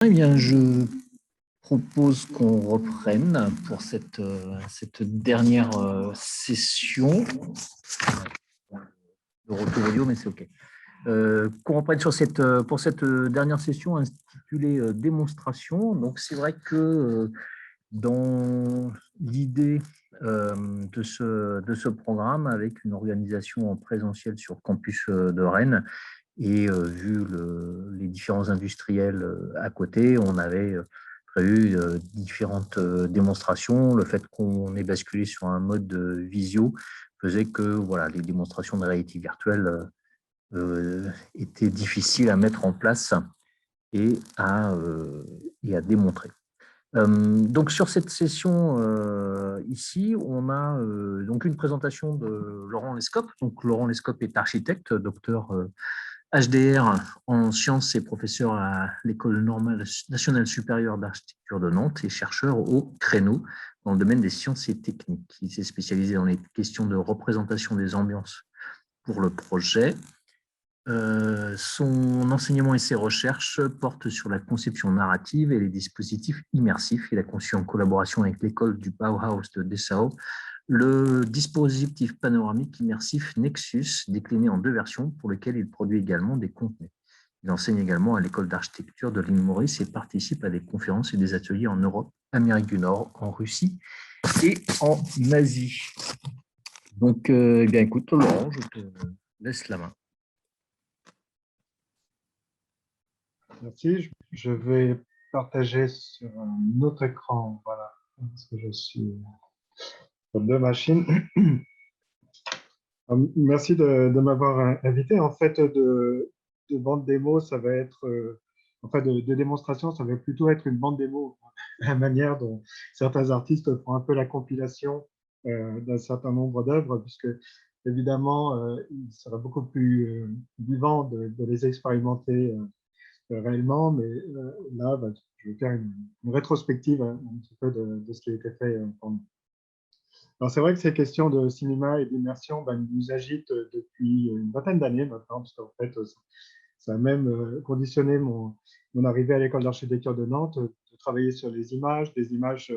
Eh bien, je propose qu'on reprenne pour cette dernière session de retour audio, mais c'est OK. Qu'on reprenne pour cette dernière session intitulée démonstration. Donc, c'est vrai que dans l'idée de ce programme, avec une organisation en présentiel sur campus de Rennes, et vu les différents industriels à côté, on avait prévu différentes démonstrations. Le fait qu'on ait basculé sur un mode visio faisait que voilà, les démonstrations de réalité virtuelle étaient difficiles à mettre en place et à démontrer. Donc sur cette session ici, on a donc une présentation de Laurent Lescope. Donc Laurent Lescope est architecte, docteur HDR en sciences et professeur à l'École normale nationale supérieure d'architecture de Nantes et chercheur au Créneau dans le domaine des sciences et techniques. Il s'est spécialisé dans les questions de représentation des ambiances pour le projet. Son enseignement et ses recherches portent sur la conception narrative et les dispositifs immersifs. Il a conçu en collaboration avec l'école du Bauhaus de Dessau le dispositif panoramique immersif Nexus, décliné en 2 versions, pour lequel il produit également des contenus. Il enseigne également à l'école d'architecture de l'île Maurice et participe à des conférences et des ateliers en Europe, Amérique du Nord, en Russie et en Asie. Donc, eh bien, écoute, Laurent, je te laisse la main. Merci. Je vais partager sur un autre écran, voilà, parce que je suis sur 2 machines. Merci de m'avoir invité. En fait, de bande démo, ça va être, enfin, de démonstration, ça va plutôt être une bande démo, la manière dont certains artistes font un peu la compilation d'un certain nombre d'œuvres, puisque évidemment, il serait beaucoup plus vivant de les expérimenter réellement, mais là, bah, je vais faire une rétrospective un petit peu de ce qui a été fait pendant. Alors, c'est vrai que ces questions de cinéma et d'immersion nous agitent depuis une vingtaine d'années maintenant, parce qu'en fait, ça a même conditionné mon arrivée à l'école d'architecture de Nantes, de travailler sur les images, des images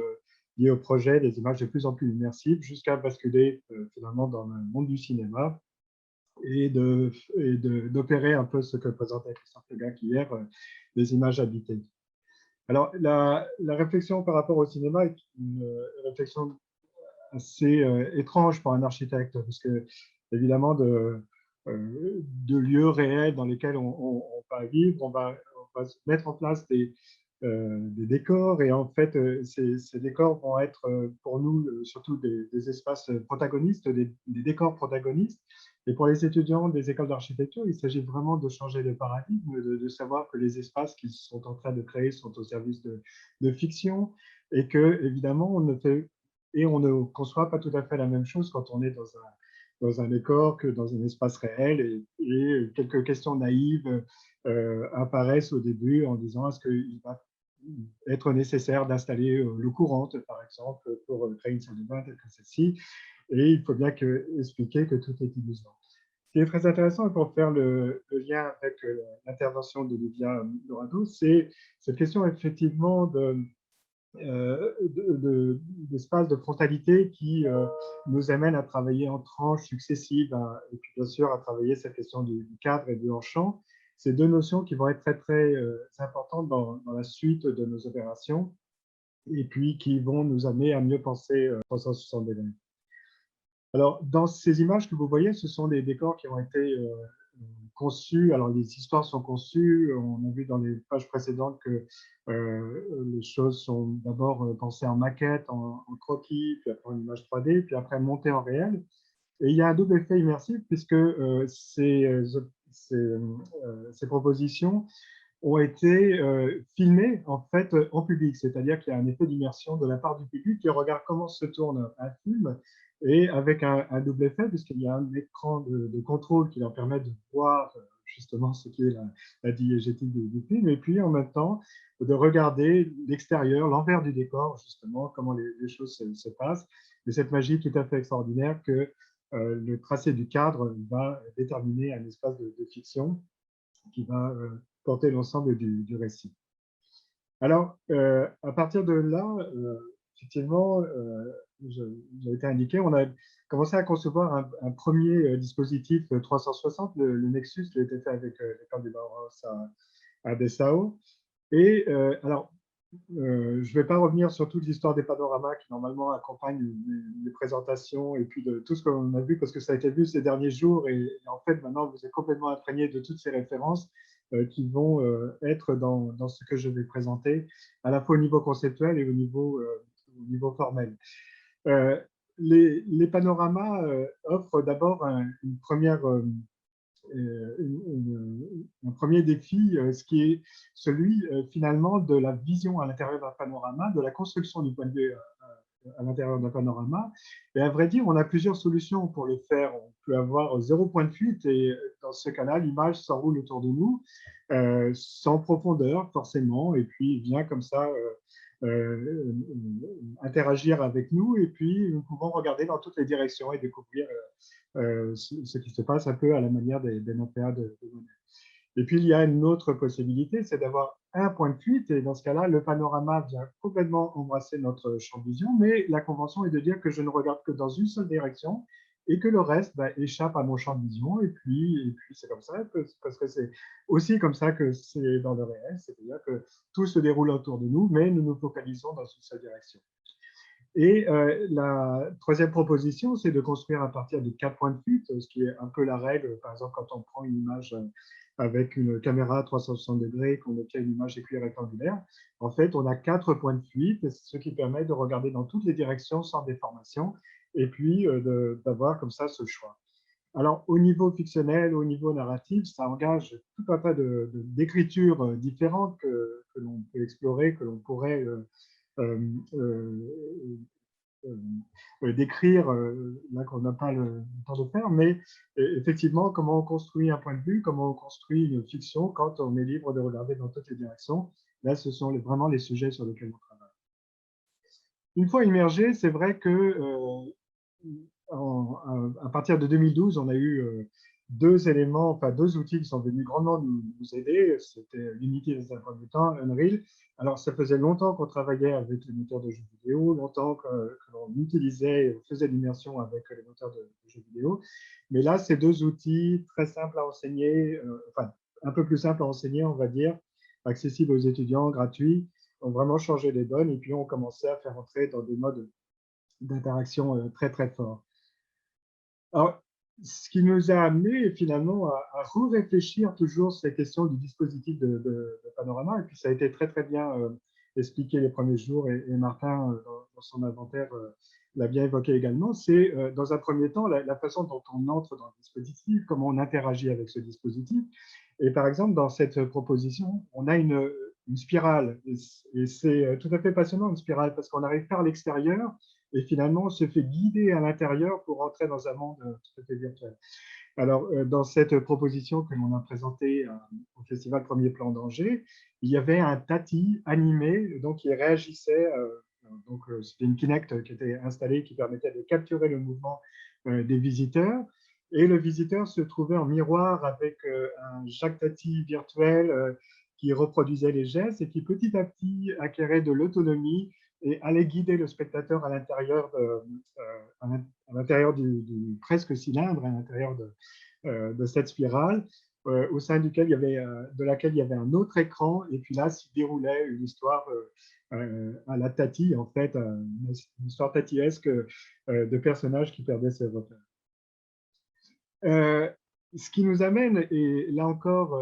liées au projet, des images de plus en plus immersives, jusqu'à basculer finalement dans le monde du cinéma et d'opérer un peu ce que présentait Christophe Legac hier, des images habitées. Alors, la réflexion par rapport au cinéma est une réflexion assez étrange pour un architecte, parce que, évidemment, de lieux réels dans lesquels on va vivre, on va mettre en place des décors, et en fait, ces décors vont être pour nous surtout des espaces protagonistes, des décors protagonistes. Et pour les étudiants des écoles d'architecture, il s'agit vraiment de changer de paradigme, de savoir que les espaces qu'ils sont en train de créer sont au service de fiction, et que, évidemment, on ne conçoit pas tout à fait la même chose quand on est dans un décor que dans un espace réel. Et quelques questions naïves apparaissent au début en disant est-ce qu'il va être nécessaire d'installer l'eau courante, par exemple, pour créer une salle de bain telle que celle-ci. Et il faut bien expliquer que tout est illusion. Ce qui est très intéressant pour faire le lien avec l'intervention d'Olivia Dorado, c'est cette question effectivement d'espace de frontalité qui nous amène à travailler en tranches successives, et puis bien sûr à travailler cette question du cadre et du hors-champ. Ces 2 notions qui vont être très, très importantes dans la suite de nos opérations, et puis qui vont nous amener à mieux penser 360 degrés. Alors, dans ces images que vous voyez, ce sont des décors qui ont été conçus. Alors, les histoires sont conçues. On a vu dans les pages précédentes que les choses sont d'abord pensées en maquette, en croquis, puis après en image 3D, puis après montées en réel. Et il y a un double effet immersif, puisque ces propositions ont été filmées en fait en public, c'est-à-dire qu'il y a un effet d'immersion de la part du public qui regarde comment se tourne un film, et avec un double effet, puisqu'il y a un écran de contrôle qui leur permet de voir justement ce qui est la diégétique du film, et puis en même temps de regarder l'extérieur, l'envers du décor, justement, comment les choses se passent. Et cette magie tout à fait extraordinaire que le tracé du cadre va déterminer un espace de fiction qui va porter l'ensemble du récit. Alors, à partir de là, effectivement, j'ai été indiqué, on a commencé à concevoir un premier dispositif 360, le Nexus, qui a été fait avec l'école des Bauhaus à Dessau. Et alors, je ne vais pas revenir sur toute l'histoire des panoramas qui normalement accompagnent les présentations et puis de tout ce qu'on a vu, parce que ça a été vu ces derniers jours et en fait maintenant vous êtes complètement imprégné de toutes ces références qui vont être dans ce que je vais présenter, à la fois au niveau conceptuel et au niveau formel. Euh, les panoramas offrent d'abord une première un premier défi, ce qui est celui finalement de la vision à l'intérieur d'un panorama, de la construction du point de vue à l'intérieur d'un panorama. Et à vrai dire, on a plusieurs solutions pour le faire. On peut avoir 0 point de fuite et dans ce cas-là, l'image s'enroule autour de nous, sans profondeur forcément, et puis vient comme ça interagir avec nous, et puis nous pouvons regarder dans toutes les directions et découvrir ce qui se passe un peu à la manière des mappéas de Monet. Et puis, il y a une autre possibilité, c'est d'avoir un point de fuite. Et dans ce cas-là, le panorama vient complètement embrasser notre champ de vision. Mais la convention est de dire que je ne regarde que dans une seule direction et que le reste échappe à mon champ de vision. Et puis c'est comme ça, parce que c'est aussi comme ça que c'est dans le réel. C'est-à-dire que tout se déroule autour de nous, mais nous nous focalisons dans une seule direction. Et la troisième proposition, c'est de construire à partir de 4 points de fuite, ce qui est un peu la règle. Par exemple, quand on prend une image avec une caméra à 360 degrés, qu'on obtient une image équirectangulaire, en fait, on a 4 points de fuite, ce qui permet de regarder dans toutes les directions sans déformation, et puis d'avoir comme ça ce choix. Alors, au niveau fictionnel, au niveau narratif, ça engage tout un tas d'écritures différentes que l'on peut explorer, que l'on pourrait euh, euh, d'écrire, là qu'on n'a pas le temps de faire, mais effectivement, comment on construit un point de vue, comment on construit une fiction quand on est libre de regarder dans toutes les directions. Là, ce sont vraiment les sujets sur lesquels on travaille. Une fois immergé, c'est vrai que à partir de 2012, on a eu deux éléments, enfin deux outils qui sont venus grandement nous aider. C'était Unity dans un premier temps, Unreal. Alors, ça faisait longtemps qu'on travaillait avec les moteurs de jeux vidéo, longtemps que l'on utilisait, on faisait l'immersion avec les moteurs de jeux vidéo. Mais là, ces deux outils très simples à enseigner, enfin, un peu plus simples à enseigner, on va dire, accessibles aux étudiants, gratuits, ont vraiment changé les donnes et puis on commençait à faire entrer dans des modes d'interaction très, très forts. Alors, ce qui nous a amené finalement à réfléchir toujours sur ces questions du dispositif de panorama, et puis ça a été très très bien expliqué les premiers jours, et Martin, dans son inventaire, l'a bien évoqué également, c'est dans un premier temps la façon dont on entre dans le dispositif, comment on interagit avec ce dispositif. Et par exemple, dans cette proposition, on a une spirale, et c'est tout à fait passionnant, une spirale, parce qu'on arrive par l'extérieur, et finalement on se fait guider à l'intérieur pour entrer dans un monde tout à fait virtuel. Alors, dans cette proposition que l'on a présentée au Festival Premier Plan d'Angers, il y avait un tati animé, donc il réagissait, donc c'était une Kinect qui était installée, qui permettait de capturer le mouvement des visiteurs, et le visiteur se trouvait en miroir avec un Jacques Tati virtuel qui reproduisait les gestes et qui petit à petit acquérait de l'autonomie et allait guider le spectateur à l'intérieur du presque cylindre, à l'intérieur de cette spirale, au sein duquel de laquelle il y avait un autre écran, et puis là s'y déroulait une histoire à la Tati, en fait, une histoire tatiesque de personnages qui perdaient ses repères. Ce qui nous amène, et là encore,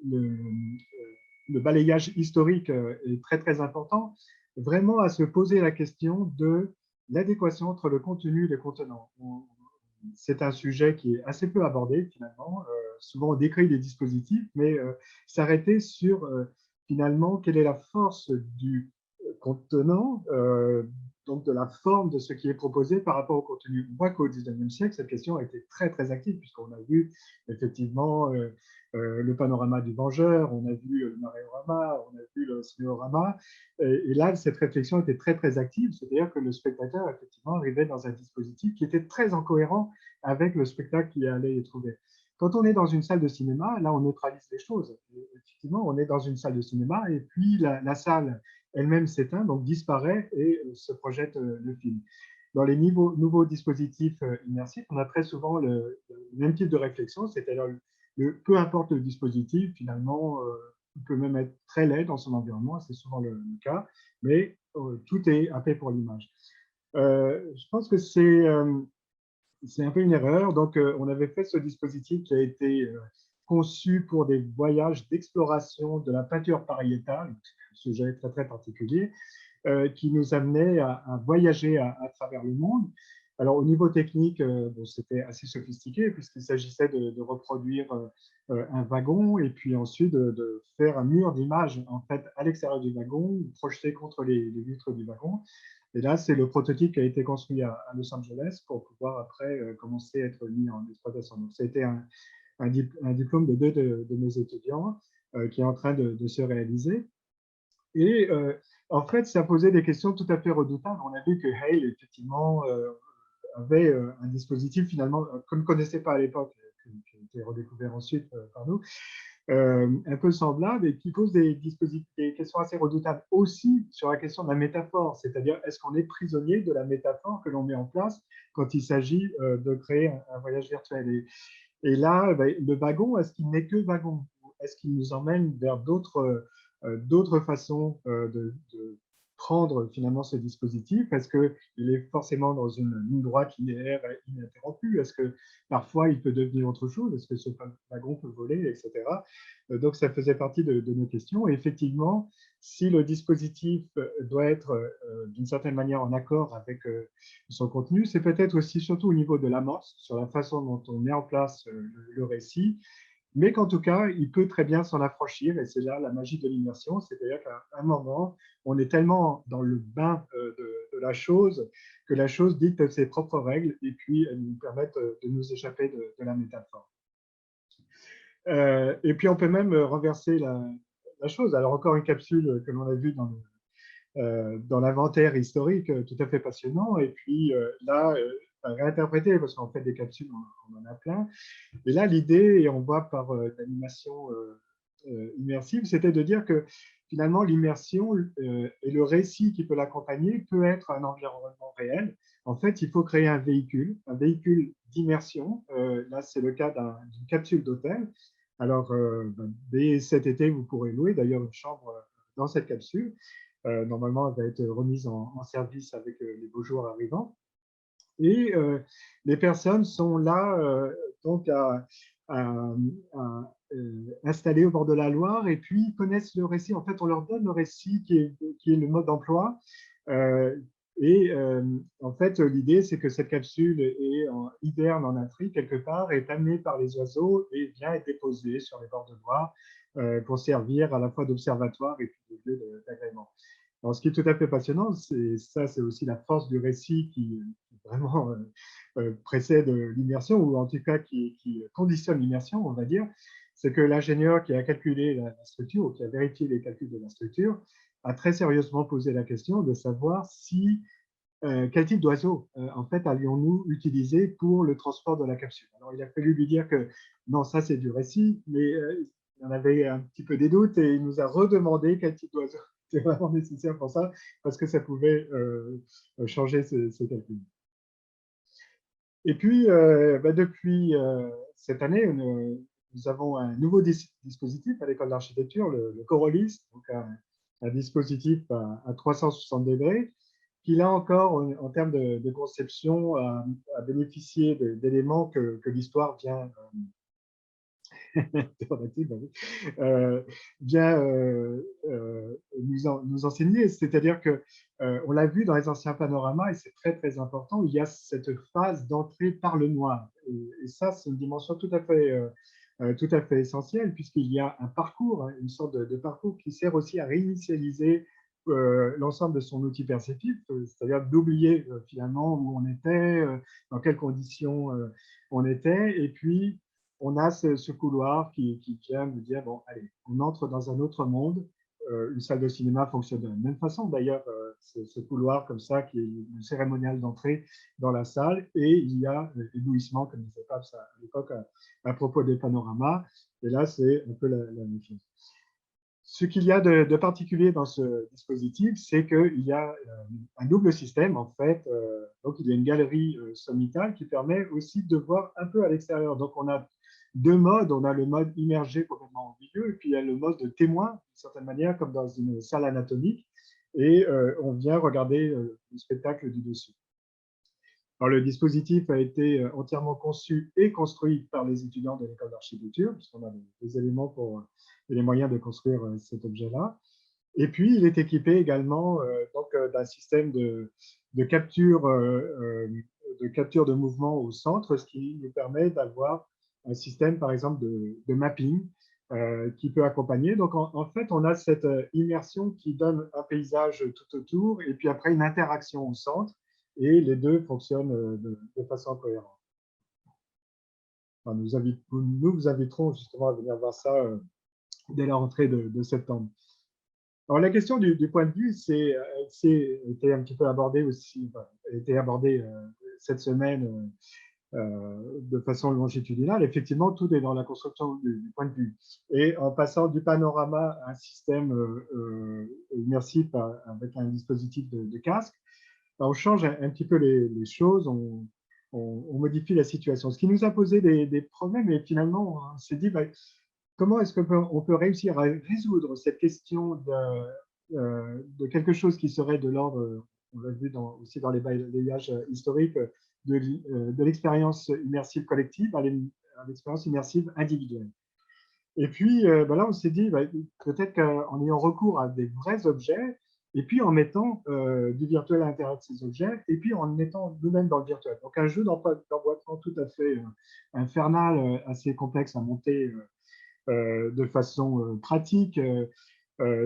le balayage historique est très très important, vraiment à se poser la question de l'adéquation entre le contenu et le contenant. C'est un sujet qui est assez peu abordé finalement. Souvent on décrit des dispositifs, mais s'arrêter sur finalement quelle est la force du contenant, donc de la forme de ce qui est proposé par rapport au contenu. On voit qu'au 19e siècle, cette question a été très très active, puisqu'on a vu effectivement le panorama du Vengeur, on a vu le Maréorama, on a vu le Cinéorama, et là cette réflexion était très très active, c'est-à-dire que le spectateur effectivement arrivait dans un dispositif qui était très en cohérent avec le spectacle qu'il allait y trouver. Quand on est dans une salle de cinéma, là, on neutralise les choses. Et effectivement, on est dans une salle de cinéma et puis la salle elle-même s'éteint, donc disparaît et se projette le film. Dans les nouveaux dispositifs immersifs, on a très souvent le même type de réflexion, c'est-à-dire peu importe le dispositif, finalement, il peut même être très laid dans son environnement, c'est souvent le cas, mais tout est happé pour l'image. Je pense que c'est un peu une erreur. Donc, on avait fait ce dispositif qui a été conçu pour des voyages d'exploration de la peinture pariétale, un sujet très, très particulier, qui nous amenait à voyager à travers le monde. Alors, au niveau technique, bon, c'était assez sophistiqué puisqu'il s'agissait de reproduire un wagon et puis ensuite de faire un mur d'images en fait, à l'extérieur du wagon, projeté contre les vitres du wagon. Et là, c'est le prototype qui a été construit à Los Angeles pour pouvoir après commencer à être mis en exploitation. Donc, ça a été un diplôme de deux de mes étudiants qui est en train de se réaliser. Et en fait, ça posait des questions tout à fait redoutables. On a vu que Hale, effectivement, avait un dispositif finalement qu'on ne connaissait pas à l'époque, qui a été redécouvert ensuite par nous, un peu semblable et qui pose des questions assez redoutables aussi sur la question de la métaphore, c'est-à-dire est-ce qu'on est prisonnier de la métaphore que l'on met en place quand il s'agit de créer un voyage virtuel. Et là, le wagon, est-ce qu'il n'est que wagon? Est-ce qu'il nous emmène vers d'autres façons de prendre finalement ce dispositif? Est-ce qu'il est forcément dans une ligne droite linéaire ininterrompue? Est-ce que parfois il peut devenir autre chose? Est-ce que ce wagon peut voler, etc. Donc ça faisait partie de nos questions. Et effectivement, si le dispositif doit être d'une certaine manière en accord avec son contenu, c'est peut-être aussi surtout au niveau de l'amorce, sur la façon dont on met en place le récit, mais qu'en tout cas, il peut très bien s'en affranchir, et c'est là la magie de l'immersion, c'est-à-dire qu'à un moment, on est tellement dans le bain de la chose que la chose dicte ses propres règles, et puis elles nous permettent de nous échapper de la métaphore. Et puis on peut même renverser la chose. Alors encore une capsule que l'on a vue dans l'inventaire historique, tout à fait passionnant, et puis là, réinterpréter, parce qu'en fait des capsules, on en a plein. Et là, l'idée, et on voit par l'animation immersive, c'était de dire que finalement, l'immersion et le récit qui peut l'accompagner peut être un environnement réel. En fait, il faut créer un véhicule d'immersion. Là, c'est le cas d'une capsule d'hôtel. Alors, dès cet été, vous pourrez louer d'ailleurs une chambre dans cette capsule. Normalement, elle va être remise en service avec les beaux jours arrivants. Et les personnes sont là donc installées au bord de la Loire et puis connaissent le récit. En fait, on leur donne le récit qui est le mode d'emploi. En fait, l'idée, c'est que cette capsule hiberne en Afrique quelque part, est amenée par les oiseaux et vient être déposée sur les bords de Loire pour servir à la fois d'observatoire et puis de lieu d'agrément. Alors, ce qui est tout à fait passionnant, c'est aussi la force du récit qui vraiment précède l'immersion, ou en tout cas qui conditionne l'immersion, on va dire. C'est que l'ingénieur qui a calculé la structure, ou qui a vérifié les calculs de la structure, a très sérieusement posé la question de savoir quel type d'oiseau, en fait, allions-nous utiliser pour le transport de la capsule. Alors, il a fallu lui dire que non, ça, c'est du récit, mais il en avait un petit peu des doutes et il nous a redemandé quel type d'oiseau était vraiment nécessaire pour ça, parce que ça pouvait changer ces calculs. Et puis, depuis cette année, nous avons un nouveau dispositif à l'école d'architecture, le Corollis, donc un dispositif à 360 degrés, qui là encore, en termes de conception, a bénéficié d'éléments que l'histoire vient nous enseigner. C'est-à-dire que on l'a vu dans les anciens panoramas, et c'est très très important, il y a cette phase d'entrée par le noir. Et ça, c'est une dimension tout à fait essentielle, puisqu'il y a un parcours, une sorte de parcours qui sert aussi à réinitialiser l'ensemble de son outil perceptif, c'est-à-dire d'oublier finalement où on était, dans quelles conditions on était, et puis on a ce couloir qui vient nous dire, bon, allez, on entre dans un autre monde, une salle de cinéma fonctionne de la même façon. D'ailleurs, ce couloir comme ça qui est le cérémonial d'entrée dans la salle, et il y a l'éblouissement, comme disait Pabs à l'époque à propos des panoramas. Et là, c'est un peu la même chose. Ce qu'il y a de particulier dans ce dispositif, c'est qu'il y a un double système, en fait. Donc, il y a une galerie sommitale qui permet aussi de voir un peu à l'extérieur. Donc, on a deux modes. On a le mode immergé complètement au milieu, et puis il y a le mode de témoin, d'une certaine manière, comme dans une salle anatomique. Et on vient regarder le spectacle du dessus. Alors, le dispositif a été entièrement conçu et construit par les étudiants de l'école d'architecture, puisqu'on a les éléments et les moyens de construire cet objet-là. Et puis, il est équipé également d'un système de capture de mouvement au centre, ce qui nous permet d'avoir un système, par exemple, de mapping qui peut accompagner. Donc, en fait, on a cette immersion qui donne un paysage tout autour, et puis après, une interaction au centre, et les deux fonctionnent de façon cohérente. Enfin, nous vous inviterons justement à venir voir ça dès la rentrée de septembre. Alors, la question du point de vue, été un petit peu abordée aussi, a été abordée cette semaine de façon longitudinale. Effectivement, tout est dans la construction du point de vue. Et en passant du panorama à un système immersif avec un dispositif de casque, on change un petit peu les choses, on modifie la situation. Ce qui nous a posé des problèmes, et finalement, on s'est dit, comment est-ce qu'on peut réussir à résoudre cette question de quelque chose qui serait de l'ordre, on l'a vu aussi dans les balayages historiques, de l'expérience immersive collective à l'expérience immersive individuelle. Et puis là, on s'est dit, peut-être qu'en ayant recours à des vrais objets, et puis en mettant du virtuel à l'intérieur de ces objets, et puis en mettant nous-mêmes dans le virtuel. Donc un jeu d'emboîtement tout à fait infernal, assez complexe à monter de façon pratique.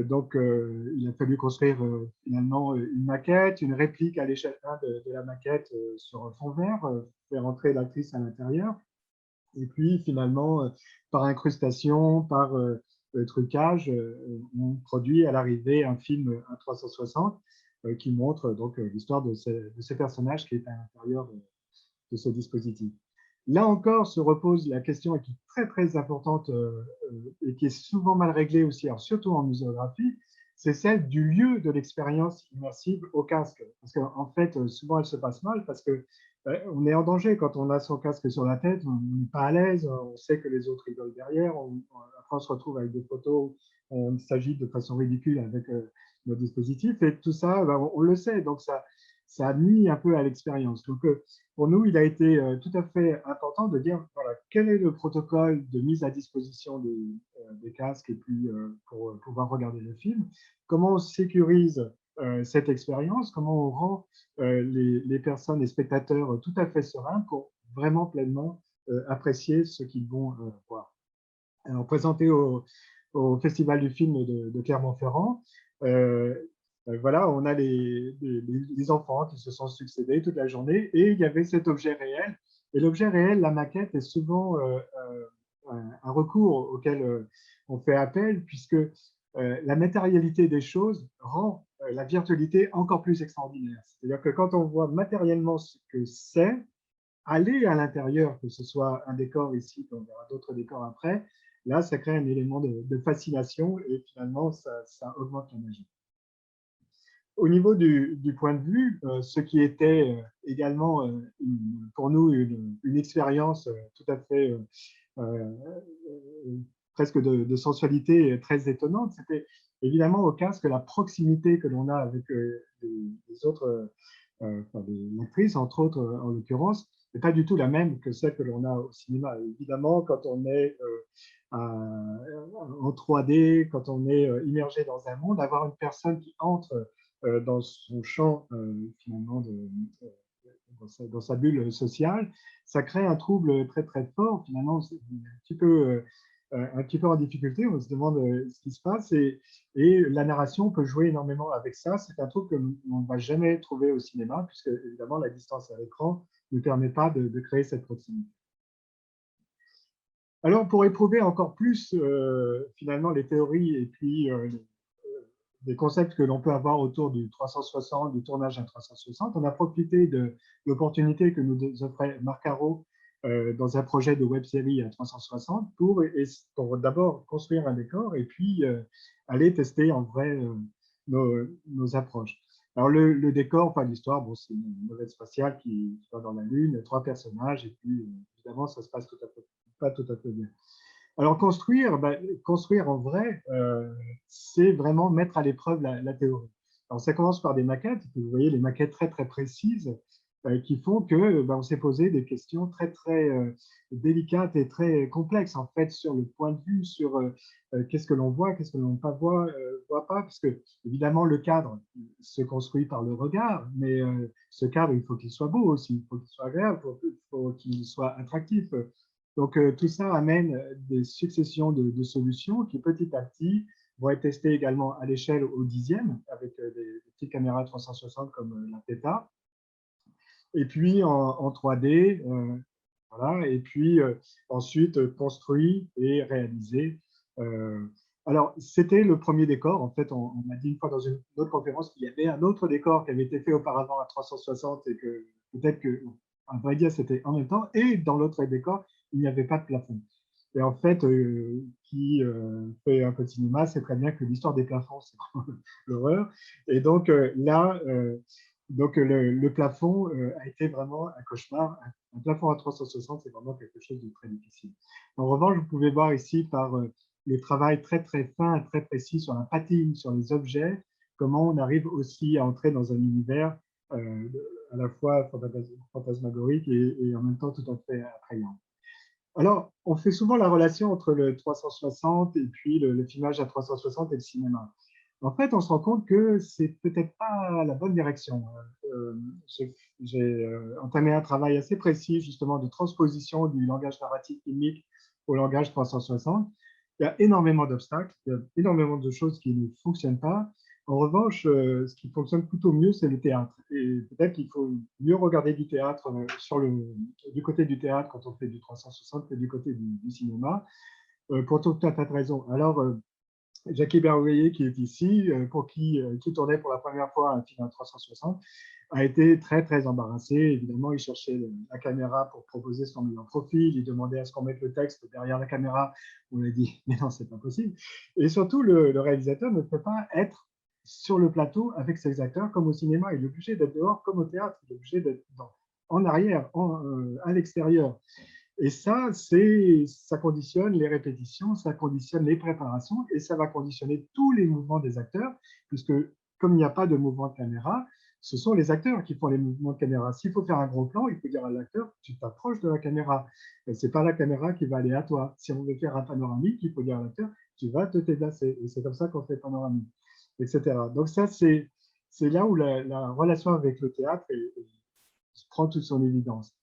Donc, il a fallu construire finalement une maquette, une réplique à l'échelle 1 de la maquette sur un fond vert, faire entrer l'actrice à l'intérieur. Et puis, finalement, par incrustation, par trucage, on produit à l'arrivée un film à 360 qui montre donc l'histoire de ces personnages qui est à l'intérieur de ce dispositif. Là encore se repose la question qui est très très importante et qui est souvent mal réglée aussi, alors surtout en muséographie, c'est celle du lieu de l'expérience immersive au casque. Parce qu'en fait, souvent elle se passe mal parce qu'on est en danger quand on a son casque sur la tête, on n'est pas à l'aise, on sait que les autres rigolent derrière, après on se retrouve avec des photos, on s'agite de façon ridicule avec nos dispositifs, et tout ça, on le sait, donc ça nuit un peu à l'expérience. Donc, pour nous, il a été tout à fait important de dire voilà, quel est le protocole de mise à disposition des casques et puis pour pouvoir regarder le film, comment on sécurise cette expérience, comment on rend les personnes, les spectateurs tout à fait sereins pour vraiment pleinement apprécier ce qu'ils vont voir. Alors, présenté au Festival du film de Clermont-Ferrand, voilà, on a les enfants qui se sont succédés toute la journée, et il y avait cet objet réel. Et l'objet réel, la maquette, est souvent un recours auquel on fait appel, puisque la matérialité des choses rend la virtualité encore plus extraordinaire. C'est-à-dire que quand on voit matériellement ce que c'est, aller à l'intérieur, que ce soit un décor ici, on verra d'autres décors après, là, ça crée un élément de fascination, et finalement, ça augmente la magie. Au niveau du point de vue, ce qui était également pour nous une expérience tout à fait presque de sensualité très étonnante, c'était évidemment au casque la proximité que l'on a avec les autres, les actrices, entre autres en l'occurrence, n'est pas du tout la même que celle que l'on a au cinéma. Évidemment, quand on est en 3D, quand on est immergé dans un monde, avoir une personne qui entre dans son champ, finalement, dans sa bulle sociale, ça crée un trouble très très fort. Finalement, c'est un petit peu en difficulté, on se demande ce qui se passe, et la narration peut jouer énormément avec ça. C'est un truc que l'on ne va jamais trouver au cinéma, puisque évidemment la distance à l'écran ne permet pas de créer cette proximité. Alors, pour éprouver encore plus finalement les théories et puis des concepts que l'on peut avoir autour du 360, du tournage à 360. On a profité de l'opportunité que nous offrait Marc Caro dans un projet de web-série à 360 pour d'abord construire un décor et puis aller tester en vrai nos approches. Alors le décor, enfin l'histoire, bon, c'est une navette spatiale qui va dans la Lune, 3 personnages, et puis évidemment ça se passe pas tout à fait bien. Alors construire en vrai, c'est vraiment mettre à l'épreuve la théorie. Alors ça commence par des maquettes, vous voyez les maquettes très très précises qui font que on s'est posé des questions très très délicates et très complexes en fait sur le point de vue, sur qu'est-ce que l'on voit, qu'est-ce que l'on ne voit pas, parce que évidemment le cadre se construit par le regard, mais ce cadre il faut qu'il soit beau aussi, il faut qu'il soit agréable, il faut qu'il soit attractif. Donc, tout ça amène des successions de solutions qui, petit à petit, vont être testées également à l'échelle au dixième, avec des petites caméras 360 comme la Theta, et puis en 3D, voilà, et puis ensuite construit et réalisé. Alors, c'était le premier décor. En fait, on m'a dit une fois dans une autre conférence qu'il y avait un autre décor qui avait été fait auparavant à 360 et que peut-être que, à vrai dire, c'était en même temps. Et dans l'autre décor, il n'y avait pas de plafond. Et en fait, qui fait un peu de cinéma, c'est très bien que l'histoire des plafonds, c'est l'horreur. Et donc là, le plafond a été vraiment un cauchemar. Un plafond à 360, c'est vraiment quelque chose de très difficile. En revanche, vous pouvez voir ici par le travail très très fin, très précis sur la patine, sur les objets, comment on arrive aussi à entrer dans un univers à la fois fantasmagorique et en même temps tout à fait attrayant. Alors, on fait souvent la relation entre le 360 et puis le filmage à 360 et le cinéma. En fait, on se rend compte que c'est peut-être pas la bonne direction. J'ai entamé un travail assez précis justement de transposition du langage narratif filmique au langage 360. Il y a énormément d'obstacles, il y a énormément de choses qui ne fonctionnent pas. En revanche, ce qui fonctionne plutôt mieux, c'est le théâtre. Et peut-être qu'il faut mieux regarder du théâtre du côté du théâtre quand on fait du 360 que du côté du cinéma, pour tout un tas de raisons. Alors, Jackie Berruyer, qui est ici, qui tournait pour la première fois un film à 360, a été très, très embarrassé. Évidemment, il cherchait la caméra pour proposer son meilleur profil. Il demandait à ce qu'on mette le texte derrière la caméra. On lui a dit, mais non, c'est pas possible. Et surtout, le réalisateur ne peut pas être sur le plateau avec ses acteurs comme au cinéma. Il est obligé d'être dehors comme au théâtre. Il est obligé d'être en arrière, à l'extérieur. Et ça conditionne les répétitions, ça conditionne les préparations et ça va conditionner tous les mouvements des acteurs, puisque comme il n'y a pas de mouvement de caméra, ce sont les acteurs qui font les mouvements de caméra. S'il faut faire un gros plan, il faut dire à l'acteur, tu t'approches de la caméra. Ce n'est pas la caméra qui va aller à toi. Si on veut faire un panoramique, il faut dire à l'acteur, tu vas te déplacer. Et c'est comme ça qu'on fait panoramique, etc. Donc ça, c'est là où la relation avec le théâtre prend toute son évidence.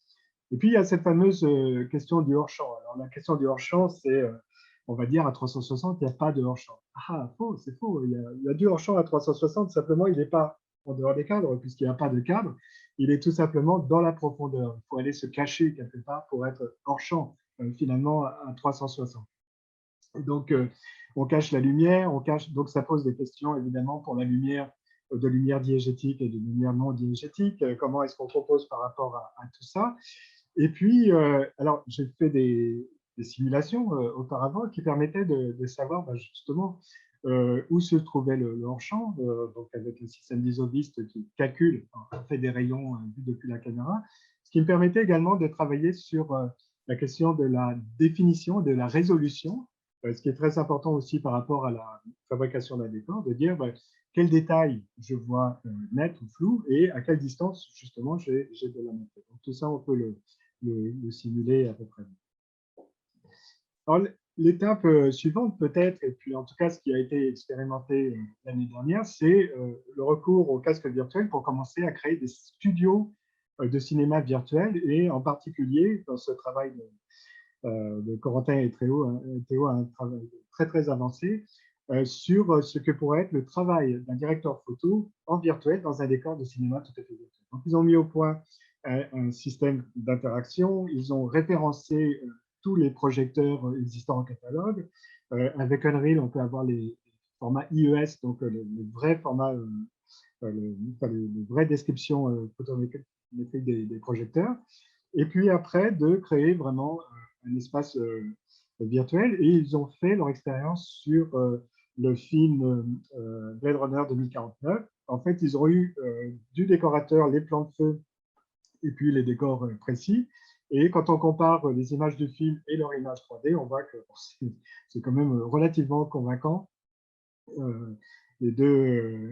Et puis, il y a cette fameuse question du hors-champ. Alors, la question du hors-champ, c'est, on va dire, à 360, il n'y a pas de hors-champ. Ah, faux, c'est faux. Il y a du hors-champ à 360, simplement, il n'est pas en dehors des cadres, puisqu'il n'y a pas de cadre. Il est tout simplement dans la profondeur. Il faut aller se cacher quelque part pour être hors-champ, finalement, à 360. Et donc, on cache la lumière, donc ça pose des questions, évidemment, pour la lumière, de lumière diégétique et de lumière non diégétique. Comment est-ce qu'on propose par rapport à tout ça? Et puis, alors, j'ai fait des simulations auparavant qui permettaient de savoir justement où se trouvait le hors-champ, donc avec le système d'ISOVIST qui calcule, en fait des rayons vus depuis la caméra, ce qui me permettait également de travailler sur la question de la définition, de la résolution, ce qui est très important aussi par rapport à la fabrication d'un décor, de dire quel détail je vois net ou flou et à quelle distance justement j'ai de la montée. Donc tout ça, on peut le simuler à peu près. Alors, l'étape suivante peut-être, et puis en tout cas ce qui a été expérimenté l'année dernière, c'est le recours au casque virtuel pour commencer à créer des studios de cinéma virtuel et en particulier dans ce travail de Corentin et Théo a un travail très très avancé sur ce que pourrait être le travail d'un directeur photo en virtuel dans un décor de cinéma tout à fait virtuel. Donc ils ont mis au point un système d'interaction, ils ont référencé tous les projecteurs existants en catalogue. Avec Unreal, on peut avoir les format IES, donc le vrai format, les vraies descriptions photométriques des projecteurs. Et puis après, de créer vraiment un espace virtuel. Et ils ont fait leur expérience sur le film Blade Runner 2049. En fait, ils ont eu du décorateur les plans de feu et puis les décors précis. Et quand on compare les images du film et leur image 3D, on voit que c'est quand même relativement convaincant. Les deux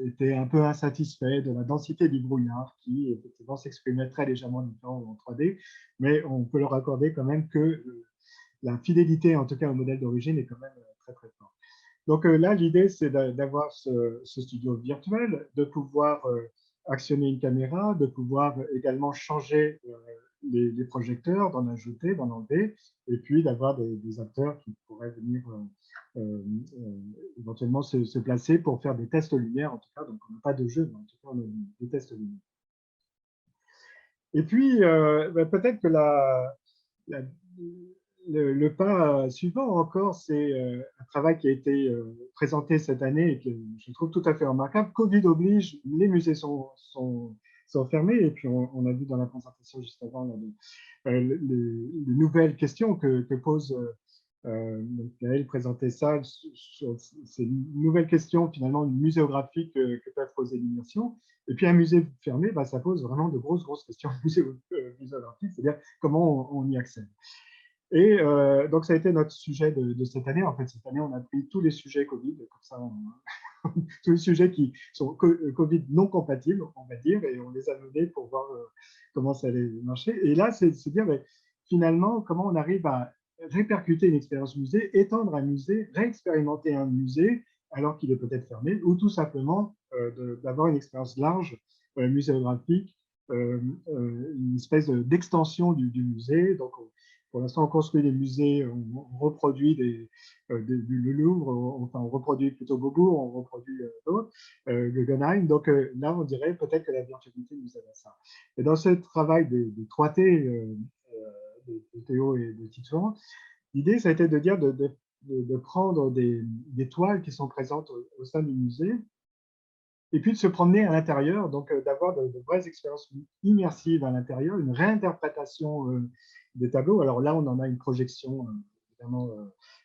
étaient un peu insatisfaits de la densité du brouillard qui, effectivement, s'exprimait très légèrement différent en 3D, mais on peut leur accorder quand même que la fidélité, en tout cas au modèle d'origine, est quand même très, très forte. Donc là, l'idée, c'est d'avoir ce studio virtuel, de pouvoir actionner une caméra, de pouvoir également changer les projecteurs, d'en ajouter, d'en enlever, et puis d'avoir des acteurs qui pourraient venir éventuellement se placer pour faire des tests lumière, en tout cas. Donc on n'a pas de jeu, mais en tout cas on a des tests lumière. Et puis peut-être que le pas suivant encore, c'est un travail qui a été présenté cette année et que je trouve tout à fait remarquable. Covid oblige, les musées sont fermés, et puis on a vu dans la présentation juste avant là, les nouvelles questions que pose Gaël présentait ça sur ces nouvelles questions finalement muséographiques que peuvent poser l'immersion. Et puis un musée fermé, bah, ça pose vraiment de grosses questions muséographiques, c'est-à-dire comment on y accède. Et donc, ça a été notre sujet de cette année. En fait, cette année, on a pris tous les sujets Covid, comme ça, tous les sujets qui sont Covid non compatibles, on va dire, et on les a menés pour voir comment ça allait marcher. Et là, c'est dire, mais, finalement, comment on arrive à répercuter une expérience musée, étendre un musée, réexpérimenter un musée, alors qu'il est peut-être fermé, ou tout simplement d'avoir une expérience large, muséographique, une espèce d'extension du musée. Donc, pour l'instant, on construit des musées, on reproduit le Louvre, enfin, on reproduit plutôt Beaubourg, on reproduit d'autres, Guggenheim. Donc là, on dirait peut-être que la virtualité nous aide à ça. Et dans ce travail des 3T, de Théo et de Titouan, l'idée, ça a été de dire de prendre des toiles qui sont présentes au sein du musée, et puis de se promener à l'intérieur, donc d'avoir de vraies expériences immersives à l'intérieur, une réinterprétation des tableaux. Alors là, on en a une projection évidemment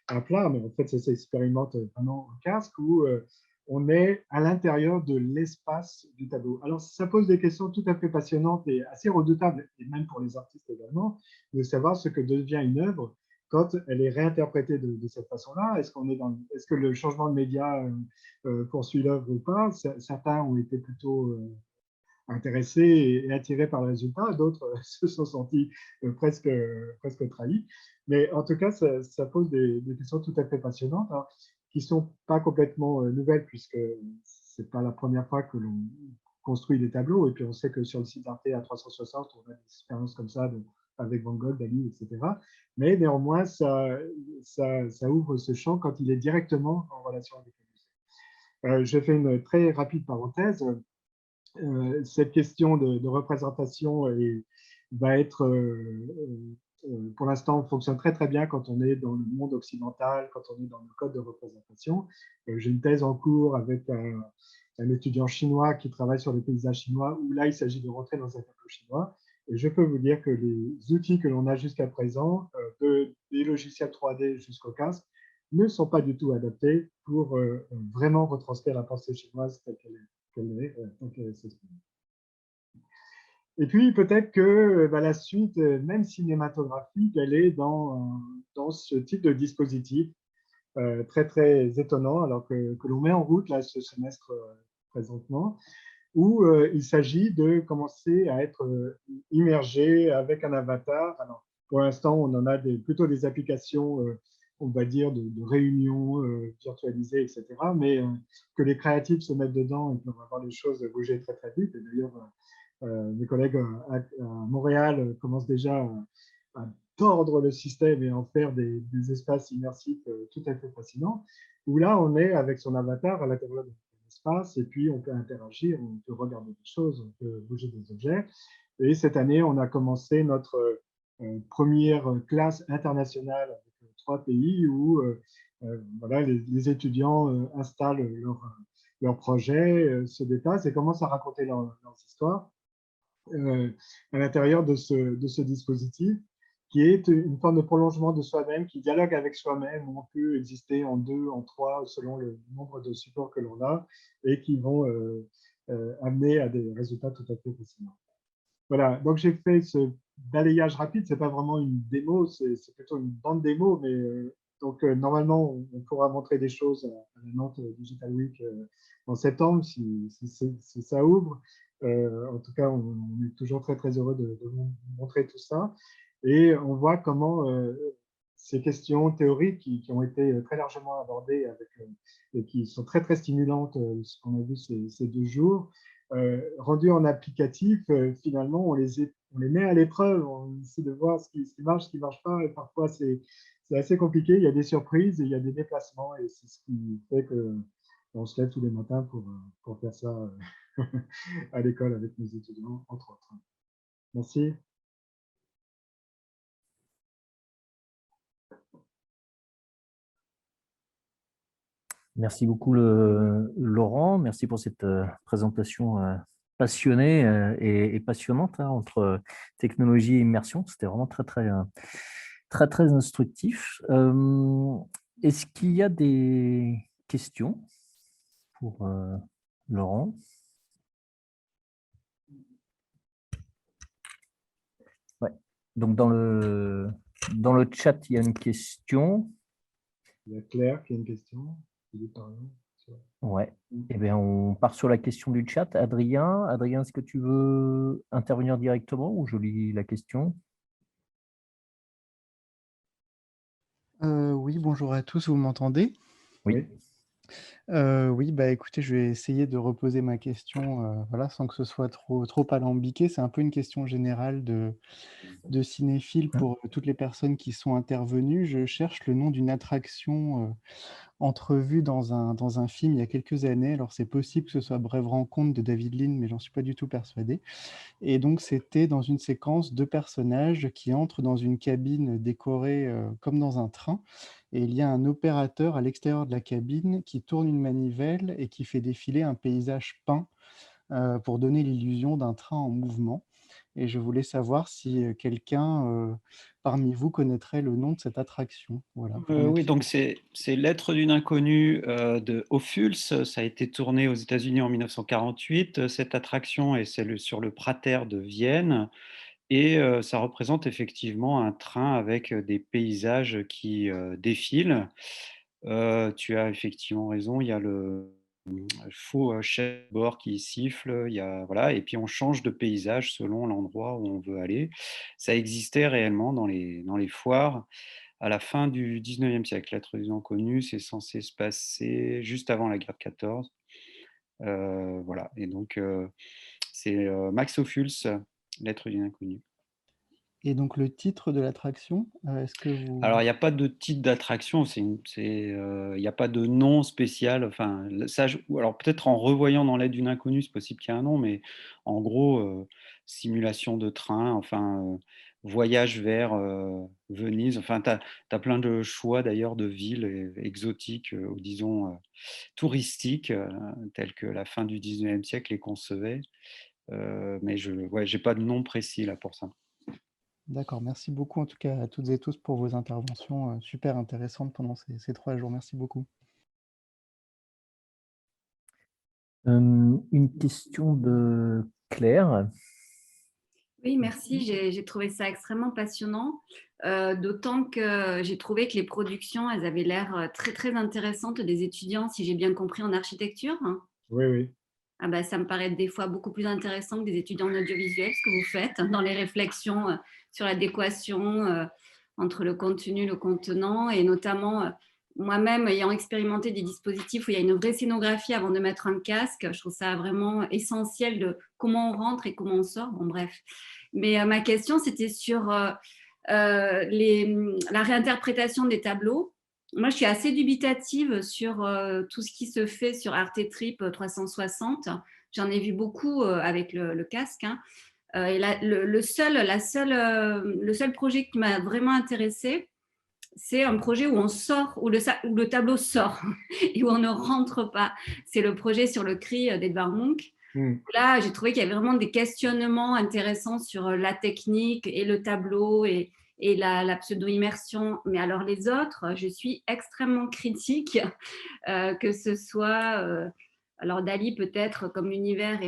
à plat, mais en fait, ça s'expérimente vraiment au casque où on est à l'intérieur de l'espace du tableau. Alors, ça pose des questions tout à fait passionnantes et assez redoutables, et même pour les artistes également, de savoir ce que devient une œuvre quand elle est réinterprétée de cette façon-là. Est-ce que le changement de média poursuit l'œuvre ou pas? Certains ont été plutôt intéressés et attirés par le résultat, d'autres se sont sentis presque trahis. Mais en tout cas, ça pose des questions tout à fait passionnantes, hein, qui ne sont pas complètement nouvelles, puisque ce n'est pas la première fois que l'on construit des tableaux. Et puis on sait que sur le site d'Arte à 360, on a des expériences comme ça avec Van Gogh, Dali, etc. Mais néanmoins, ça ouvre ce champ quand il est directement en relation avec le musée. Je fais une très rapide parenthèse. Cette question de représentation va être, pour l'instant, fonctionne très très bien quand on est dans le monde occidental, quand on est dans le code de représentation. J'ai une thèse en cours avec un étudiant chinois qui travaille sur les paysages chinois, où là, il s'agit de rentrer dans un tableau chinois. Et je peux vous dire que les outils que l'on a jusqu'à présent, des logiciels 3D jusqu'au casque, ne sont pas du tout adaptés pour vraiment retranscrire la pensée chinoise telle qu'elle est. Et puis peut-être que la suite, même cinématographique, elle est dans ce type de dispositif très très étonnant, alors que l'on met en route là, ce semestre présentement, où il s'agit de commencer à être immergé avec un avatar. Alors, pour l'instant, on en a plutôt des applications, on va dire, de réunions virtualisées, etc. Mais que les créatifs se mettent dedans et qu'on va voir les choses bouger très très vite. Et d'ailleurs, mes collègues à Montréal commencent déjà à tordre le système et en faire des espaces immersifs tout à fait fascinants, où là, on est avec son avatar à l'intérieur de l'espace et puis on peut interagir, on peut regarder des choses, on peut bouger des objets. Et cette année, on a commencé notre première classe internationale avec 3 pays où Voilà, les étudiants installent leur projet, se déplacent et commencent à raconter leurs histoires à l'intérieur de ce dispositif qui est une forme de prolongement de soi-même, qui dialogue avec soi-même, où on peut exister en deux, en trois, selon le nombre de supports que l'on a, et qui vont amener à des résultats tout à fait fascinants. Voilà, donc j'ai fait ce balayage rapide, c'est pas vraiment une démo, c'est plutôt une bande démo, mais donc normalement on pourra montrer des choses à la Nantes Digital Week en septembre si ça ouvre. En tout cas, on est toujours très très heureux de vous montrer tout ça et on voit comment ces questions théoriques qui ont été très largement abordées et qui sont très très stimulantes, ce qu'on a vu ces 2 jours, rendues en applicatif, finalement on les met à l'épreuve, on essaie de voir ce qui marche, ce qui ne marche pas, et parfois c'est assez compliqué, il y a des surprises, et il y a des déplacements, et c'est ce qui fait qu'on se lève tous les matins pour faire ça à l'école avec nos étudiants, entre autres. Merci. Merci beaucoup, Laurent. Merci pour cette présentation passionnée et passionnante hein, entre technologie et immersion. C'était vraiment très instructif. Est-ce qu'il y a des questions pour Laurent? Ouais. Donc, dans le chat, il y a une question. Il y a Claire qui a une question. Ouais. Eh bien, on part sur la question du chat. Adrien, est-ce que tu veux intervenir directement ou je lis la question? Oui, bonjour à tous, vous m'entendez? Oui. Oui, bah écoutez, je vais essayer de reposer ma question voilà, sans que ce soit trop alambiqué. C'est un peu une question générale de cinéphile pour toutes les personnes qui sont intervenues. Je cherche le nom d'une attraction entrevue dans un film il y a quelques années. Alors c'est possible que ce soit Brève rencontre de David Lean, mais j'en suis pas du tout persuadé. Et donc c'était dans une séquence 2 personnages qui entrent dans une cabine décorée comme dans un train. Et il y a un opérateur à l'extérieur de la cabine qui tourne une manivelle et qui fait défiler un paysage peint pour donner l'illusion d'un train en mouvement. Et je voulais savoir si quelqu'un parmi vous connaîtrait le nom de cette attraction. Voilà, je vous Oui, remercie. donc c'est Lettre d'une inconnue de Ophuls. Ça a été tourné aux États-Unis en 1948. Cette attraction est celle sur le Prater de Vienne et ça représente effectivement un train avec des paysages qui défilent. Tu as effectivement raison, il y a le faux chef de bord qui siffle, il y a, voilà, et puis on change de paysage selon l'endroit où on veut aller. Ça existait réellement dans les foires à la fin du 19e siècle. Lettre d'une inconnue, c'est censé se passer juste avant la guerre de 14. Voilà, et donc c'est Max Ophuls, Lettre d'une inconnue. Et donc le titre de l'attraction, est-ce que vous... Alors, il n'y a pas de titre d'attraction, il n'y a pas de nom spécial. Enfin, ça, ou alors peut-être en revoyant dans L'aide d'une inconnue, c'est possible qu'il y ait un nom, mais en gros, simulation de train, enfin, voyage vers Venise. Enfin, tu as plein de choix d'ailleurs de villes exotiques, ou disons touristiques, telles que la fin du 19e siècle les concevait. Mais je n'ai pas de nom précis là pour ça. D'accord, merci beaucoup en tout cas à toutes et tous pour vos interventions super intéressantes pendant ces 3 jours. Merci beaucoup. Une question de Claire. Oui, merci. J'ai trouvé ça extrêmement passionnant, d'autant que j'ai trouvé que les productions, elles avaient l'air très intéressantes des étudiants, si j'ai bien compris, en architecture. Oui, oui. Ah bah, ça me paraît des fois beaucoup plus intéressant que des étudiants en audiovisuel, ce que vous faites dans les réflexions sur l'adéquation entre le contenu, le contenant, et notamment moi-même ayant expérimenté des dispositifs où il y a une vraie scénographie avant de mettre un casque. Je trouve ça vraiment essentiel de comment on rentre et comment on sort. Bon, bref. Mais ma question, c'était sur la réinterprétation des tableaux. Moi, je suis assez dubitative sur tout ce qui se fait sur Arte Trip 360. J'en ai vu beaucoup avec le casque. Hein. Et le seul projet qui m'a vraiment intéressée, c'est un projet où on sort, où le tableau sort et où on ne rentre pas. C'est le projet sur le cri d'Edvard Munch. Là, j'ai trouvé qu'il y avait vraiment des questionnements intéressants sur la technique et le tableau et la pseudo-immersion. Mais alors les autres, je suis extrêmement critique, que ce soit, alors Dali peut-être comme univers,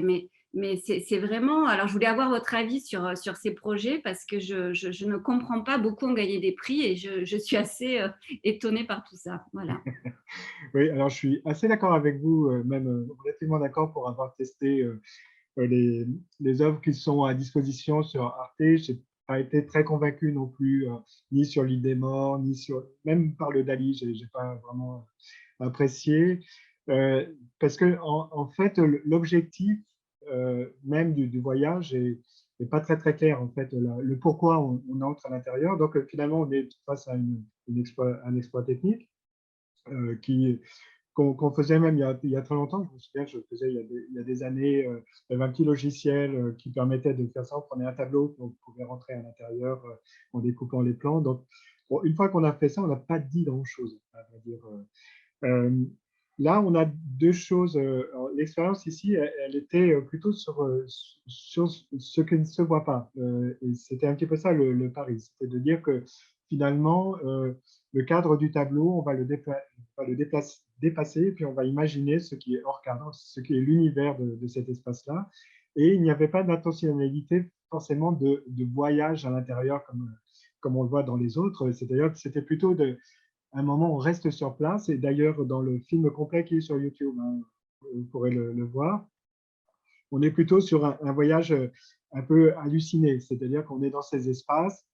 mais c'est vraiment… Alors je voulais avoir votre avis sur ces projets parce que je ne comprends pas, beaucoup ont gagné des prix et je suis assez étonnée par tout ça. Voilà. Oui, alors je suis assez d'accord avec vous, même relativement d'accord pour avoir testé les œuvres qui sont à disposition sur Arte. Je n'ai pas été très convaincu non plus, ni sur l'île des morts, ni sur, même par le Dali, je n'ai pas vraiment apprécié. Parce que en fait, l'objectif même du voyage n'est pas très très clair. En fait, le pourquoi on entre à l'intérieur. Donc finalement, on est face à un exploit technique qu'on faisait même il y a très longtemps. Je me souviens que je le faisais il y a des années. Il y avait un petit logiciel qui permettait de faire ça. On prenait un tableau, on pouvait rentrer à l'intérieur en découpant les plans. Donc, bon, une fois qu'on a fait ça, on n'a pas dit grand-chose, à vrai dire. Là, on a deux choses. L'expérience ici, elle était plutôt sur ce qui ne se voit pas. Et c'était un petit peu ça le pari. C'était de dire que finalement, le cadre du tableau, on va le dépasser, puis on va imaginer ce qui est hors cadre, ce qui est l'univers de cet espace-là. Et il n'y avait pas d'intentionnalité forcément de voyage à l'intérieur comme on le voit dans les autres. C'est-à-dire que c'était plutôt à un moment, on reste sur place. Et d'ailleurs, dans le film complet qui est sur YouTube, hein, vous pourrez le voir, on est plutôt sur un voyage un peu halluciné. C'est-à-dire qu'on est dans ces espaces,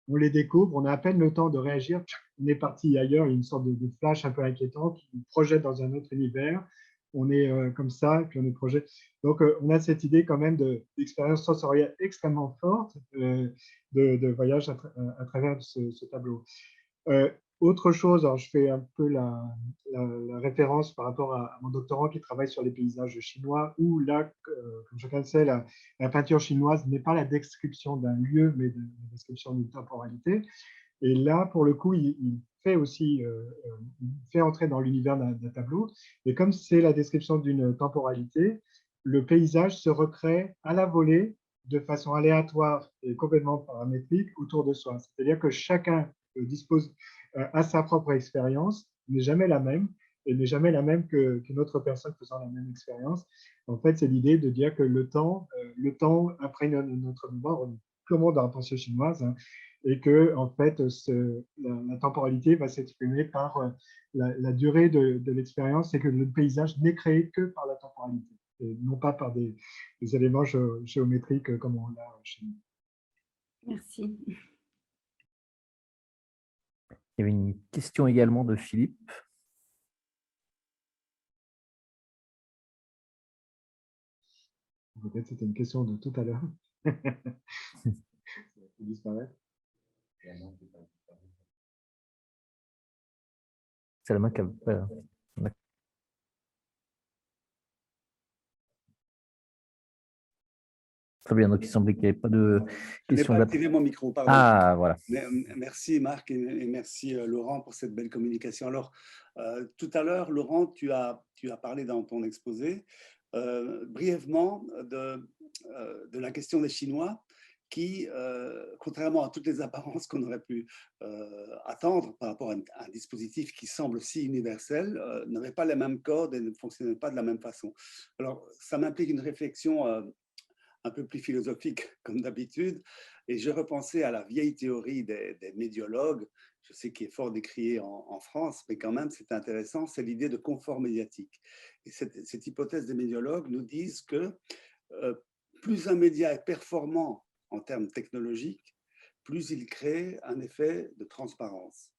on les découvre, on a à peine le temps de réagir, on est parti ailleurs, il y a une sorte de flash un peu inquiétant qui nous projette dans un autre univers. On est comme ça, puis on est projeté. Donc, on a cette idée quand même d'expérience sensorielle extrêmement forte de voyage à travers ce tableau. Autre chose, alors je fais un peu la référence par rapport à mon doctorant qui travaille sur les paysages chinois, où là, comme chacun le sait, la peinture chinoise n'est pas la description d'un lieu, mais la description d'une temporalité. Et là, pour le coup, il fait aussi, il fait entrer dans l'univers d'un tableau. Et comme c'est la description d'une temporalité, le paysage se recrée à la volée de façon aléatoire et complètement paramétrique autour de soi. C'est-à-dire que chacun dispose à sa propre expérience, n'est jamais la même, et n'est jamais la même qu'une autre personne faisant la même expérience. En fait, c'est l'idée de dire que le temps imprègne notre mémoire, on est purement dans la pensée chinoise, hein, et que en fait, la temporalité va s'exprimer par la durée de l'expérience, et que le paysage n'est créé que par la temporalité, et non pas par des éléments géométriques comme on l'a chez nous. Merci. Il y avait une question également de Philippe. Peut-être c'était une question de tout à l'heure. Ça peut disparaître. C'est la main qui a… Très bien, donc il semblait qu'il n'y avait pas de questions. Je n'ai pas activé mon micro, pardon. Ah, voilà. Merci Marc et merci Laurent pour cette belle communication. Alors, tout à l'heure, Laurent, tu as parlé dans ton exposé brièvement de la question des Chinois qui, contrairement à toutes les apparences qu'on aurait pu attendre par rapport à un dispositif qui semble si universel, n'avait pas les mêmes codes et ne fonctionnait pas de la même façon. Alors, ça m'implique une réflexion un peu plus philosophique comme d'habitude, et je repensais à la vieille théorie des médiologues, je sais qu'il est fort décrié en France, mais quand même c'est intéressant, c'est l'idée de confort médiatique. Et cette hypothèse des médiologues nous disent que plus un média est performant en termes technologiques, plus il crée un effet de transparence.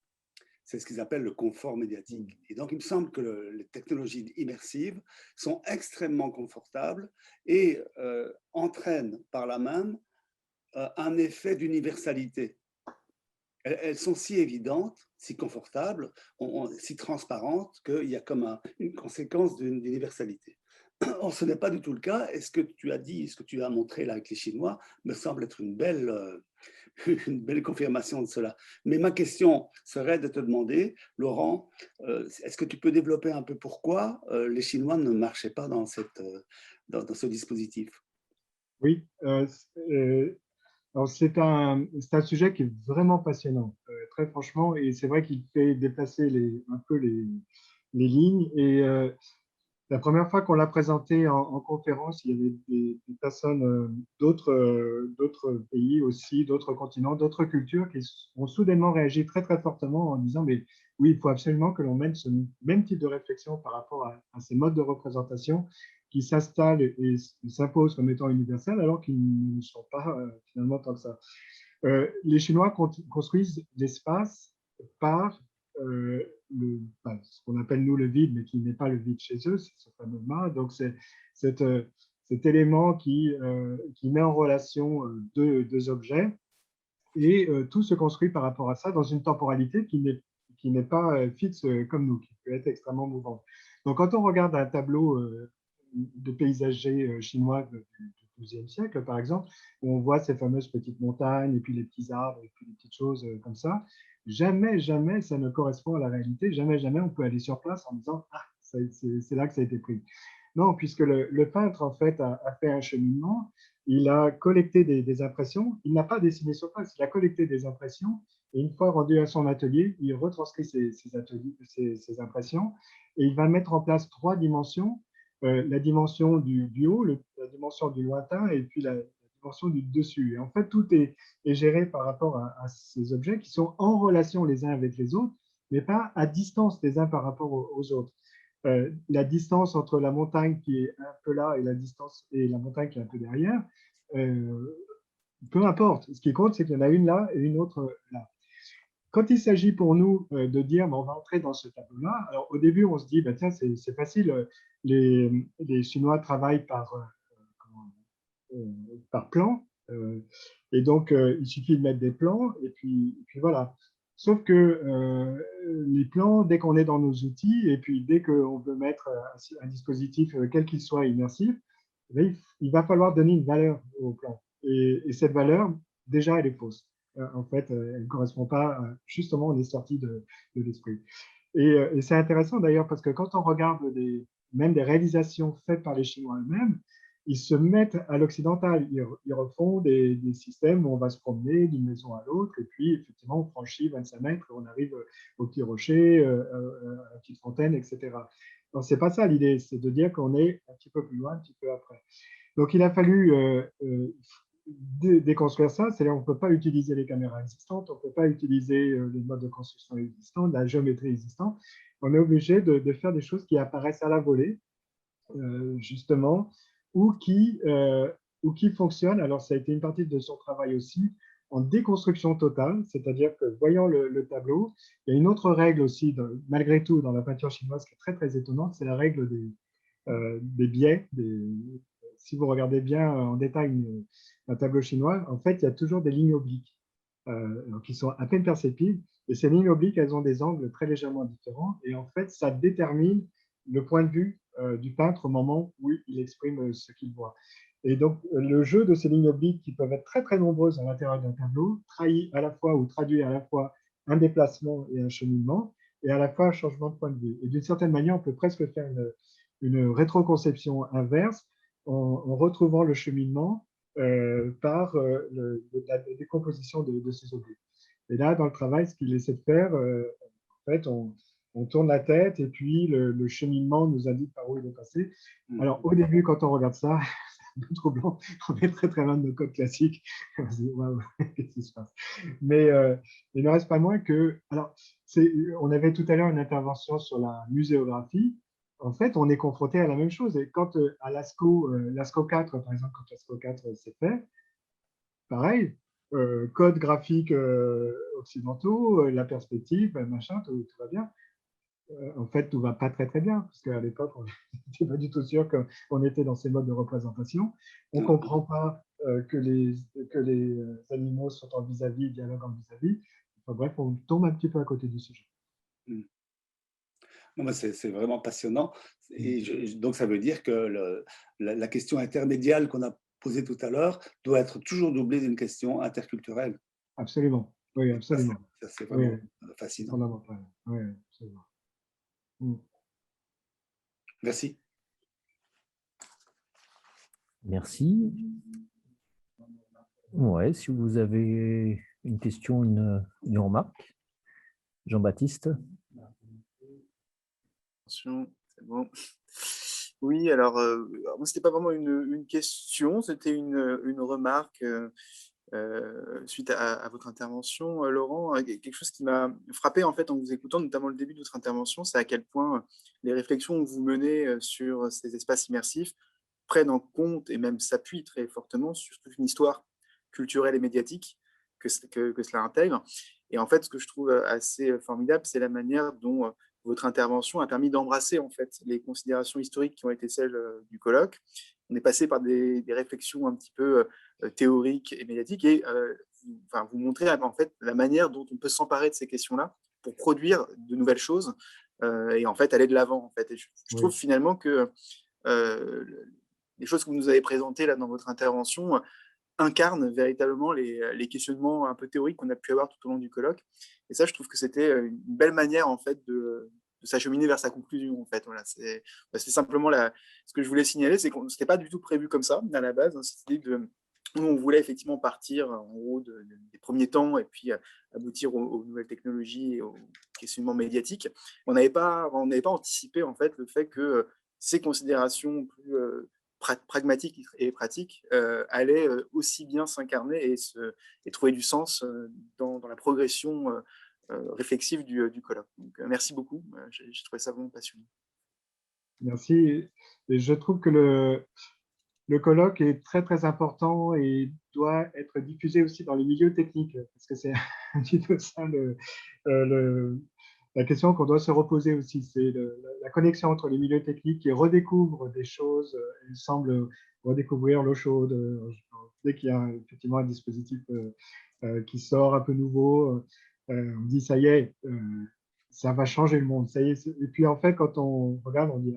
C'est ce qu'ils appellent le confort médiatique. Et donc, il me semble que les technologies immersives sont extrêmement confortables et entraînent par là même un effet d'universalité. Elles sont si évidentes, si confortables, si transparentes qu'il y a comme une conséquence d'universalité. Or, ce n'est pas du tout le cas. Et ce que tu as dit, ce que tu as montré là avec les Chinois, me semble être une belle une belle confirmation de cela. Mais ma question serait de te demander, Laurent, est-ce que tu peux développer un peu pourquoi les Chinois ne marchaient pas dans ce dispositif? Oui, alors c'est un sujet qui est vraiment passionnant, très franchement, et c'est vrai qu'il fait déplacer un peu les lignes. Et la première fois qu'on l'a présenté en conférence, il y avait des personnes d'autres pays aussi, d'autres continents, d'autres cultures qui ont soudainement réagi très très fortement en disant mais oui, il faut absolument que l'on mène ce même type de réflexion par rapport à ces modes de représentation qui s'installent et s'imposent comme étant universels alors qu'ils ne sont pas finalement tant que ça. Les Chinois construisent l'espace par ce qu'on appelle nous le vide, mais qui n'est pas le vide chez eux, c'est ce fameux ma. Donc, c'est cet élément qui met en relation deux objets, et tout se construit par rapport à ça dans une temporalité qui n'est pas fixe comme nous, qui peut être extrêmement mouvante. Donc, quand on regarde un tableau de paysager chinois du XIIe siècle, par exemple, où on voit ces fameuses petites montagnes, et puis les petits arbres, et puis les petites choses comme ça, jamais, jamais ça ne correspond à la réalité. Jamais, jamais on peut aller sur place en disant « Ah, c'est là que ça a été pris ». Non, puisque le peintre, en fait, a fait un cheminement, il a collecté des impressions, il n'a pas dessiné sur place, il a collecté des impressions, et une fois rendu à son atelier, il retranscrit ces impressions, et il va mettre en place 3 dimensions, la dimension du haut, la dimension du lointain, et puis la dimension du dessus. Et en fait, tout est géré par rapport à ces objets qui sont en relation les uns avec les autres, mais pas à distance les uns par rapport aux autres. La distance entre la montagne qui est un peu là et la montagne qui est un peu derrière, peu importe. Ce qui compte, c'est qu'il y en a une là et une autre là. Quand il s'agit pour nous de dire on va entrer dans ce tableau-là, alors au début on se dit tiens, c'est facile, les Chinois travaillent par plan, et donc il suffit de mettre des plans et puis voilà. Sauf que les plans, dès qu'on est dans nos outils et puis dès qu'on veut mettre un dispositif quel qu'il soit immersif, il va falloir donner une valeur au plan, et cette valeur déjà elle est fausse. En fait, elle ne correspond pas, justement, on est sorti de l'esprit. Et c'est intéressant d'ailleurs parce que quand on regarde même des réalisations faites par les Chinois eux-mêmes, ils se mettent à l'occidental, ils refont des systèmes où on va se promener d'une maison à l'autre, et puis effectivement on franchit 25 mètres, on arrive au petit rocher, à la petite fontaine, etc. Donc c'est pas ça l'idée, c'est de dire qu'on est un petit peu plus loin, un petit peu après. Donc il a fallu déconstruire ça, c'est-à-dire on ne peut pas utiliser les caméras existantes, on ne peut pas utiliser les modes de construction existants, la géométrie existante. On est obligé de faire des choses qui apparaissent à la volée, justement, ou qui fonctionnent. Alors ça a été une partie de son travail aussi, en déconstruction totale, c'est-à-dire que voyant le tableau, il y a une autre règle aussi, malgré tout, dans la peinture chinoise qui est très très étonnante, c'est la règle des biais. Si vous regardez bien en détail un tableau chinois, en fait, il y a toujours des lignes obliques qui sont à peine perceptibles. Et ces lignes obliques, elles ont des angles très légèrement différents. Et en fait, ça détermine le point de vue du peintre au moment où il exprime ce qu'il voit. Et donc, le jeu de ces lignes obliques, qui peuvent être très, très nombreuses à l'intérieur d'un tableau, trahit à la fois ou traduit à la fois un déplacement et un cheminement, et à la fois un changement de point de vue. Et d'une certaine manière, on peut presque faire une rétroconception inverse en retrouvant le cheminement par la décomposition de ces objets. Et là, dans le travail, ce qu'il essaie de faire, en fait, on tourne la tête et puis le cheminement nous indique par où il est passé. Alors, au début, quand on regarde ça, c'est un peu troublant. On est très, très loin de nos codes classiques. On se dit, waouh, qu'est-ce qui se passe? Mais il ne reste pas moins que… Alors, on avait tout à l'heure une intervention sur la muséographie. En fait, on est confronté à la même chose. Et quand à l'ASCO 4, par exemple, quand l'ASCO 4 s'est fait, pareil, code graphique occidentaux, la perspective, machin, tout va bien. En fait, tout ne va pas très très bien, parce qu'à l'époque, on n'était pas du tout sûr qu'on était dans ces modes de représentation. On ne comprend pas que les animaux sont en vis-à-vis, dialoguent en vis-à-vis. Enfin, bref, on tombe un petit peu à côté du sujet. Non, c'est vraiment passionnant. Et donc, ça veut dire que la question intermédiaire qu'on a posée tout à l'heure doit être toujours doublée d'une question interculturelle. absolument. Oui, absolument. Ça, c'est Oui, vraiment c'est fascinant. fondamental. Oui, absolument. Mm. Merci. Merci. Ouais, si vous avez une question, une remarque, Jean-Baptiste. C'est bon. Oui, alors, moi, c'était pas vraiment une question, c'était une remarque suite à votre intervention, Laurent. Quelque chose qui m'a frappé en fait en vous écoutant, notamment le début de votre intervention, c'est à quel point les réflexions que vous menez sur ces espaces immersifs prennent en compte et même s'appuient très fortement sur toute une histoire culturelle et médiatique que cela intègre. Et en fait, ce que je trouve assez formidable, c'est la manière dont votre intervention a permis d'embrasser en fait les considérations historiques qui ont été celles du colloque. On est passé par des réflexions un petit peu théoriques et médiatiques et vous montrez en fait la manière dont on peut s'emparer de ces questions-là pour produire de nouvelles choses et en fait aller de l'avant. En fait. Et je trouve finalement que les choses que vous nous avez présentées là dans votre intervention incarnent véritablement les questionnements un peu théoriques qu'on a pu avoir tout au long du colloque. Et ça, je trouve que c'était une belle manière en fait de s'acheminer vers sa conclusion. En fait, voilà, c'est simplement ce que je voulais signaler, c'est qu'on s'était pas du tout prévu comme ça à la base. Hein, cette idée de on voulait effectivement partir en gros des premiers temps et puis aboutir aux nouvelles technologies et aux questionnements médiatiques. On n'avait pas anticipé en fait le fait que ces considérations plus pragmatique et pratique allait aussi bien s'incarner et trouver du sens dans la progression réflexive du colloque. Donc, merci beaucoup, j'ai trouvé ça vraiment passionnant. Merci. Et je trouve que le colloque est très, très important et doit être diffusé aussi dans les milieux techniques, parce que c'est un petit peu ça la question qu'on doit se reposer aussi, c'est la connexion entre les milieux techniques qui redécouvrent des choses. Ils semblent redécouvrir l'eau chaude. Dès qu'il y a effectivement un dispositif qui sort un peu nouveau, on dit ça y est, ça va changer le monde. Ça y est. Et puis en fait, quand on regarde, on dit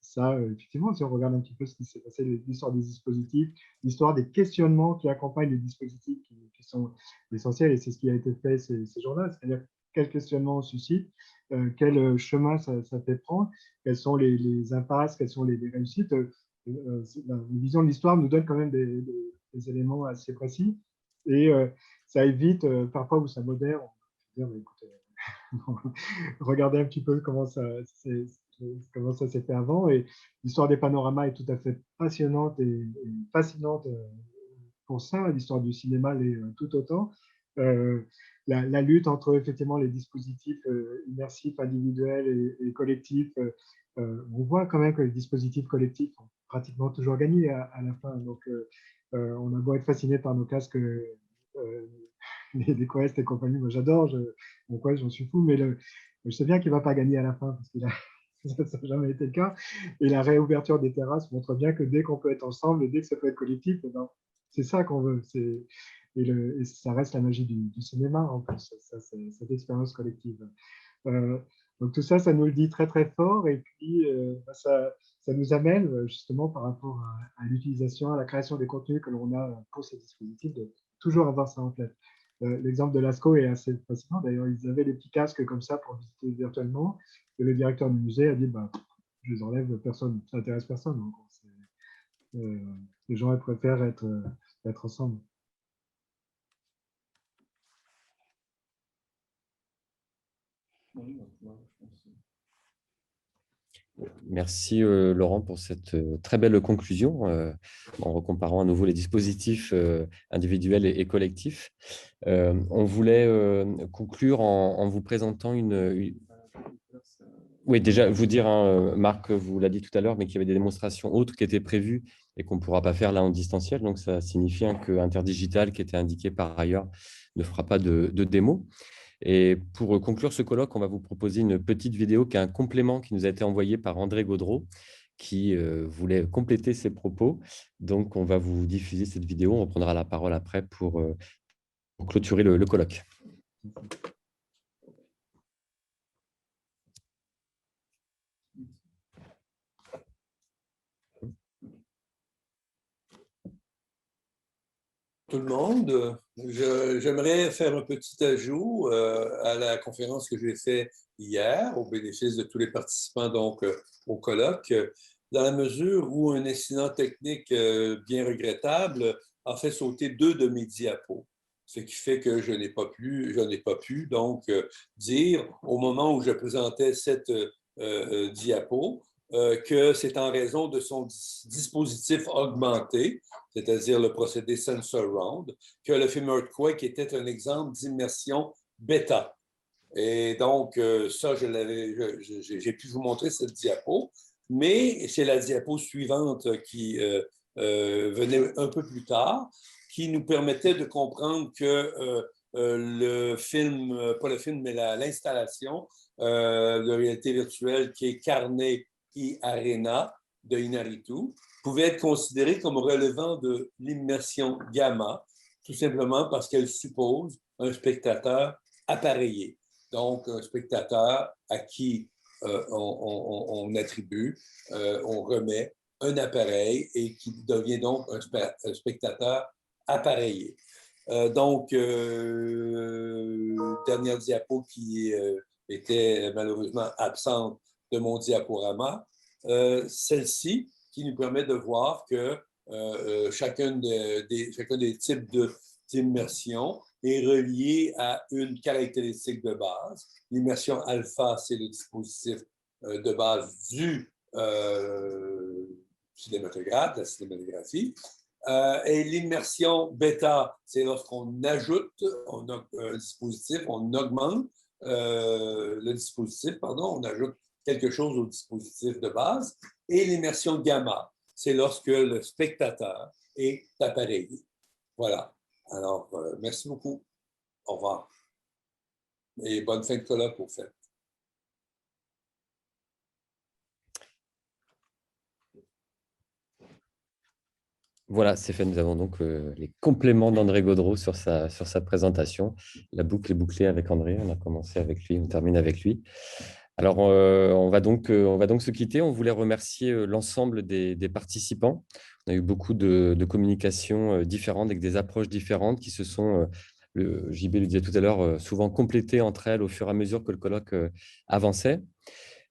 ça, effectivement, si on regarde un petit peu ce qui s'est passé, l'histoire des dispositifs, l'histoire des questionnements qui accompagnent les dispositifs qui sont essentiels, et c'est ce qui a été fait ces jours-là, c'est-à-dire quel questionnement on suscite, quel chemin ça fait prendre, quelles sont les impasses, quelles sont les réussites. La vision de l'histoire nous donne quand même des éléments assez précis, et ça évite parfois où ça modère, on peut dire, écoutez, regardez un petit peu comment ça s'est fait avant, et l'histoire des panoramas est tout à fait passionnante et fascinante pour ça, l'histoire du cinéma l'est tout autant. La lutte entre effectivement les dispositifs immersifs, individuels et collectifs, on voit quand même que les dispositifs collectifs ont pratiquement toujours gagné à la fin. Donc, on a beau être fasciné par nos casques, les Quest et compagnie, moi j'adore, mon Quest, j'en suis fou, mais je sais bien qu'il ne va pas gagner à la fin, parce que ça n'a jamais été le cas. Et la réouverture des terrasses montre bien que dès qu'on peut être ensemble et dès que ça peut être collectif, ben, c'est ça qu'on veut. Et ça reste la magie du cinéma, en plus, cette expérience collective. Donc tout ça, ça nous le dit très très fort, et puis ça nous amène justement par rapport à l'utilisation, à la création des contenus que l'on a pour ces dispositifs, de toujours avoir ça en tête. L'exemple de l'ASCO est assez fascinant. D'ailleurs, ils avaient des petits casques comme ça pour visiter virtuellement, et le directeur du musée a dit bah, je les enlève, personne, ça n'intéresse personne. Donc, les gens préfèrent être ensemble. Merci Laurent pour cette très belle conclusion en recomparant à nouveau les dispositifs individuels et collectifs. On voulait conclure en vous présentant Oui, déjà, vous dire, hein, Marc vous l'a dit tout à l'heure, mais qu'il y avait des démonstrations autres qui étaient prévues et qu'on ne pourra pas faire là en distanciel. Donc, ça signifie que Interdigital, qui était indiqué par ailleurs, ne fera pas de démo. Et pour conclure ce colloque, on va vous proposer une petite vidéo qui est un complément qui nous a été envoyé par André Gaudreau, qui voulait compléter ses propos. Donc, on va vous diffuser cette vidéo. On reprendra la parole après pour clôturer le colloque. tout le monde. J'aimerais faire un petit ajout à la conférence que j'ai faite hier, au bénéfice de tous les participants donc, au colloque, dans la mesure où un incident technique bien regrettable a fait sauter 2 de mes diapos. Ce qui fait que je n'ai pas pu donc dire, au moment où je présentais cette diapo, que c'est en raison de son dispositif augmenté, c'est-à-dire le procédé Sensor Round, que le film Earthquake était un exemple d'immersion bêta. Et donc, ça, j'ai pu vous montrer cette diapo, mais c'est la diapo suivante qui venait un peu plus tard, qui nous permettait de comprendre que le film, pas le film, mais l'installation de réalité virtuelle qui est Carnet et Arena de Inaritu pouvait être considérée comme relevant de l'immersion gamma, tout simplement parce qu'elle suppose un spectateur appareillé. Donc, un spectateur à qui on attribue, on remet un appareil et qui devient donc un spectateur appareillé. Dernière diapo qui était malheureusement absente de mon diaporama, celle-ci qui nous permet de voir que chacun des types d'immersion est relié à une caractéristique de base. L'immersion alpha, c'est le dispositif de base du cinématographe, de la cinématographie. Et l'immersion bêta, c'est lorsqu'on ajoute un dispositif, on augmente le dispositif, on ajoute quelque chose au dispositif de base. Et l'immersion gamma, c'est lorsque le spectateur est appareillé. Voilà. Alors, merci beaucoup. Au revoir. Et bonne fin de colloque au fait. Voilà, c'est fait. Nous avons donc les compléments d'André Gaudreault sur sa présentation. La boucle est bouclée avec André. On a commencé avec lui, on termine avec lui. Alors, on va donc se quitter. On voulait remercier l'ensemble des participants. On a eu beaucoup de communications différentes, avec des approches différentes qui se sont, JB le disait tout à l'heure, souvent complétées entre elles au fur et à mesure que le colloque avançait.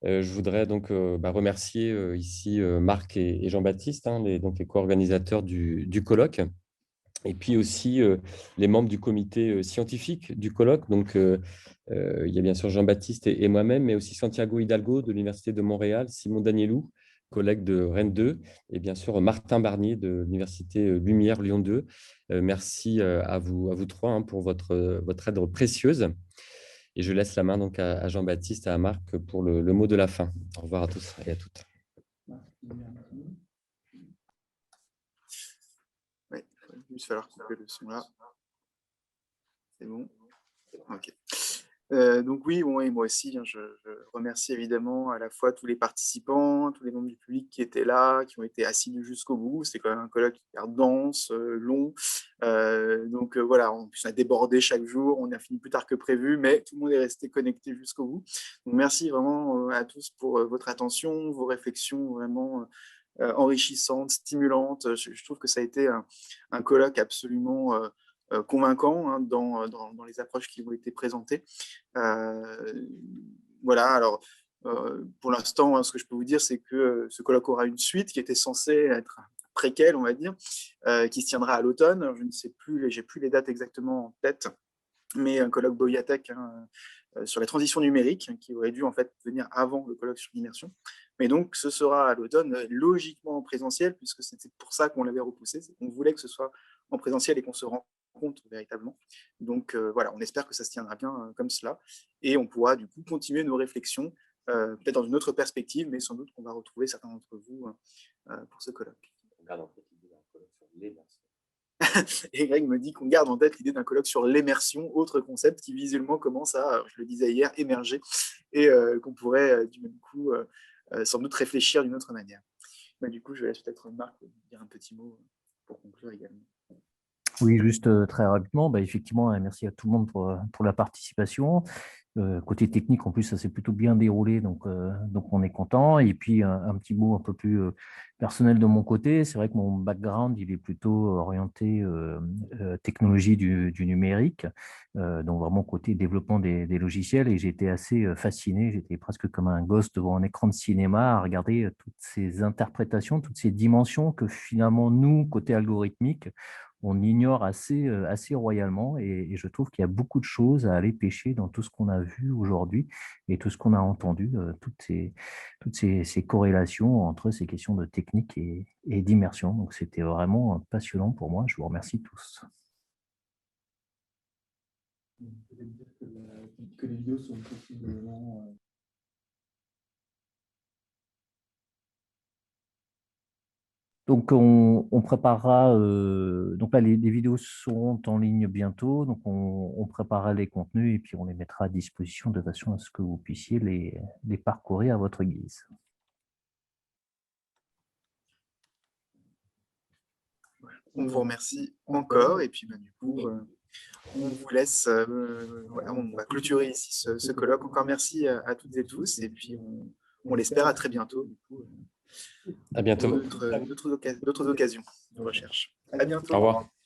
Je voudrais donc remercier ici Marc et Jean-Baptiste, les co-organisateurs du colloque, et puis aussi les membres du comité scientifique du colloque. Donc, il y a bien sûr Jean-Baptiste et moi-même, mais aussi Santiago Hidalgo de l'Université de Montréal, Simon Danielou, collègue de Rennes 2, et bien sûr Martin Barnier de l'Université Lumière Lyon 2. Merci à vous trois pour votre aide précieuse. Et je laisse la main donc à Jean-Baptiste et à Marc pour le mot de la fin. Au revoir à tous et à toutes. Oui, il va juste falloir couper le son là. C'est bon. Ok. Donc oui, bon, et moi aussi, je remercie évidemment à la fois tous les participants, tous les membres du public qui étaient là, qui ont été assidus jusqu'au bout. C'était quand même un colloque hyper dense, long. Voilà, on a débordé chaque jour, on a fini plus tard que prévu, mais tout le monde est resté connecté jusqu'au bout. Donc merci vraiment à tous pour votre attention, vos réflexions vraiment enrichissantes, stimulantes. Je trouve que ça a été un colloque absolument convaincant dans les approches qui ont été présentées. Voilà, alors pour l'instant, ce que je peux vous dire, c'est que ce colloque aura une suite qui était censée être préquelle, on va dire, qui se tiendra à l'automne. Je ne sais plus, j'ai plus les dates exactement en tête, mais un colloque Boyatech sur la transition numérique qui aurait dû en fait venir avant le colloque sur l'immersion. Mais donc, ce sera à l'automne, logiquement en présentiel, puisque c'était pour ça qu'on l'avait repoussé. On voulait que ce soit en présentiel et qu'on se rencontre véritablement. Donc voilà, on espère que ça se tiendra bien comme cela et on pourra du coup continuer nos réflexions, peut-être dans une autre perspective, mais sans doute qu'on va retrouver certains d'entre vous pour ce colloque. On garde en tête l'idée d'un colloque sur l'immersion. Et Greg me dit qu'on garde en tête l'idée d'un colloque sur l'immersion, autre concept qui visuellement commence à, je le disais hier, émerger et qu'on pourrait du même coup sans doute réfléchir d'une autre manière. Mais du coup, je laisse peut-être Marc dire un petit mot pour conclure également. Oui, juste très rapidement, effectivement, merci à tout le monde pour la participation. Côté technique, en plus, ça s'est plutôt bien déroulé, donc on est content. Et puis, un petit mot un peu plus personnel de mon côté. C'est vrai que mon background, il est plutôt orienté technologie du numérique, donc vraiment côté développement des logiciels. Et j'étais assez fasciné, j'étais presque comme un gosse devant un écran de cinéma à regarder toutes ces interprétations, toutes ces dimensions que finalement, nous, côté algorithmique, on ignore assez royalement, et je trouve qu'il y a beaucoup de choses à aller pêcher dans tout ce qu'on a vu aujourd'hui et tout ce qu'on a entendu, toutes ces corrélations entre ces questions de technique et d'immersion. Donc, c'était vraiment passionnant pour moi. Je vous remercie tous. Que les vidéos sont possiblement... Donc, on préparera, donc là, les vidéos seront en ligne bientôt, donc on préparera les contenus et puis on les mettra à disposition de façon à ce que vous puissiez les parcourir à votre guise. On vous remercie encore, et puis du coup, on vous laisse, voilà, on va clôturer ici ce colloque. Encore merci à toutes et tous, et puis on l'espère à très bientôt. Du coup, à bientôt. D'autres occasions de recherche. À bientôt. Au revoir.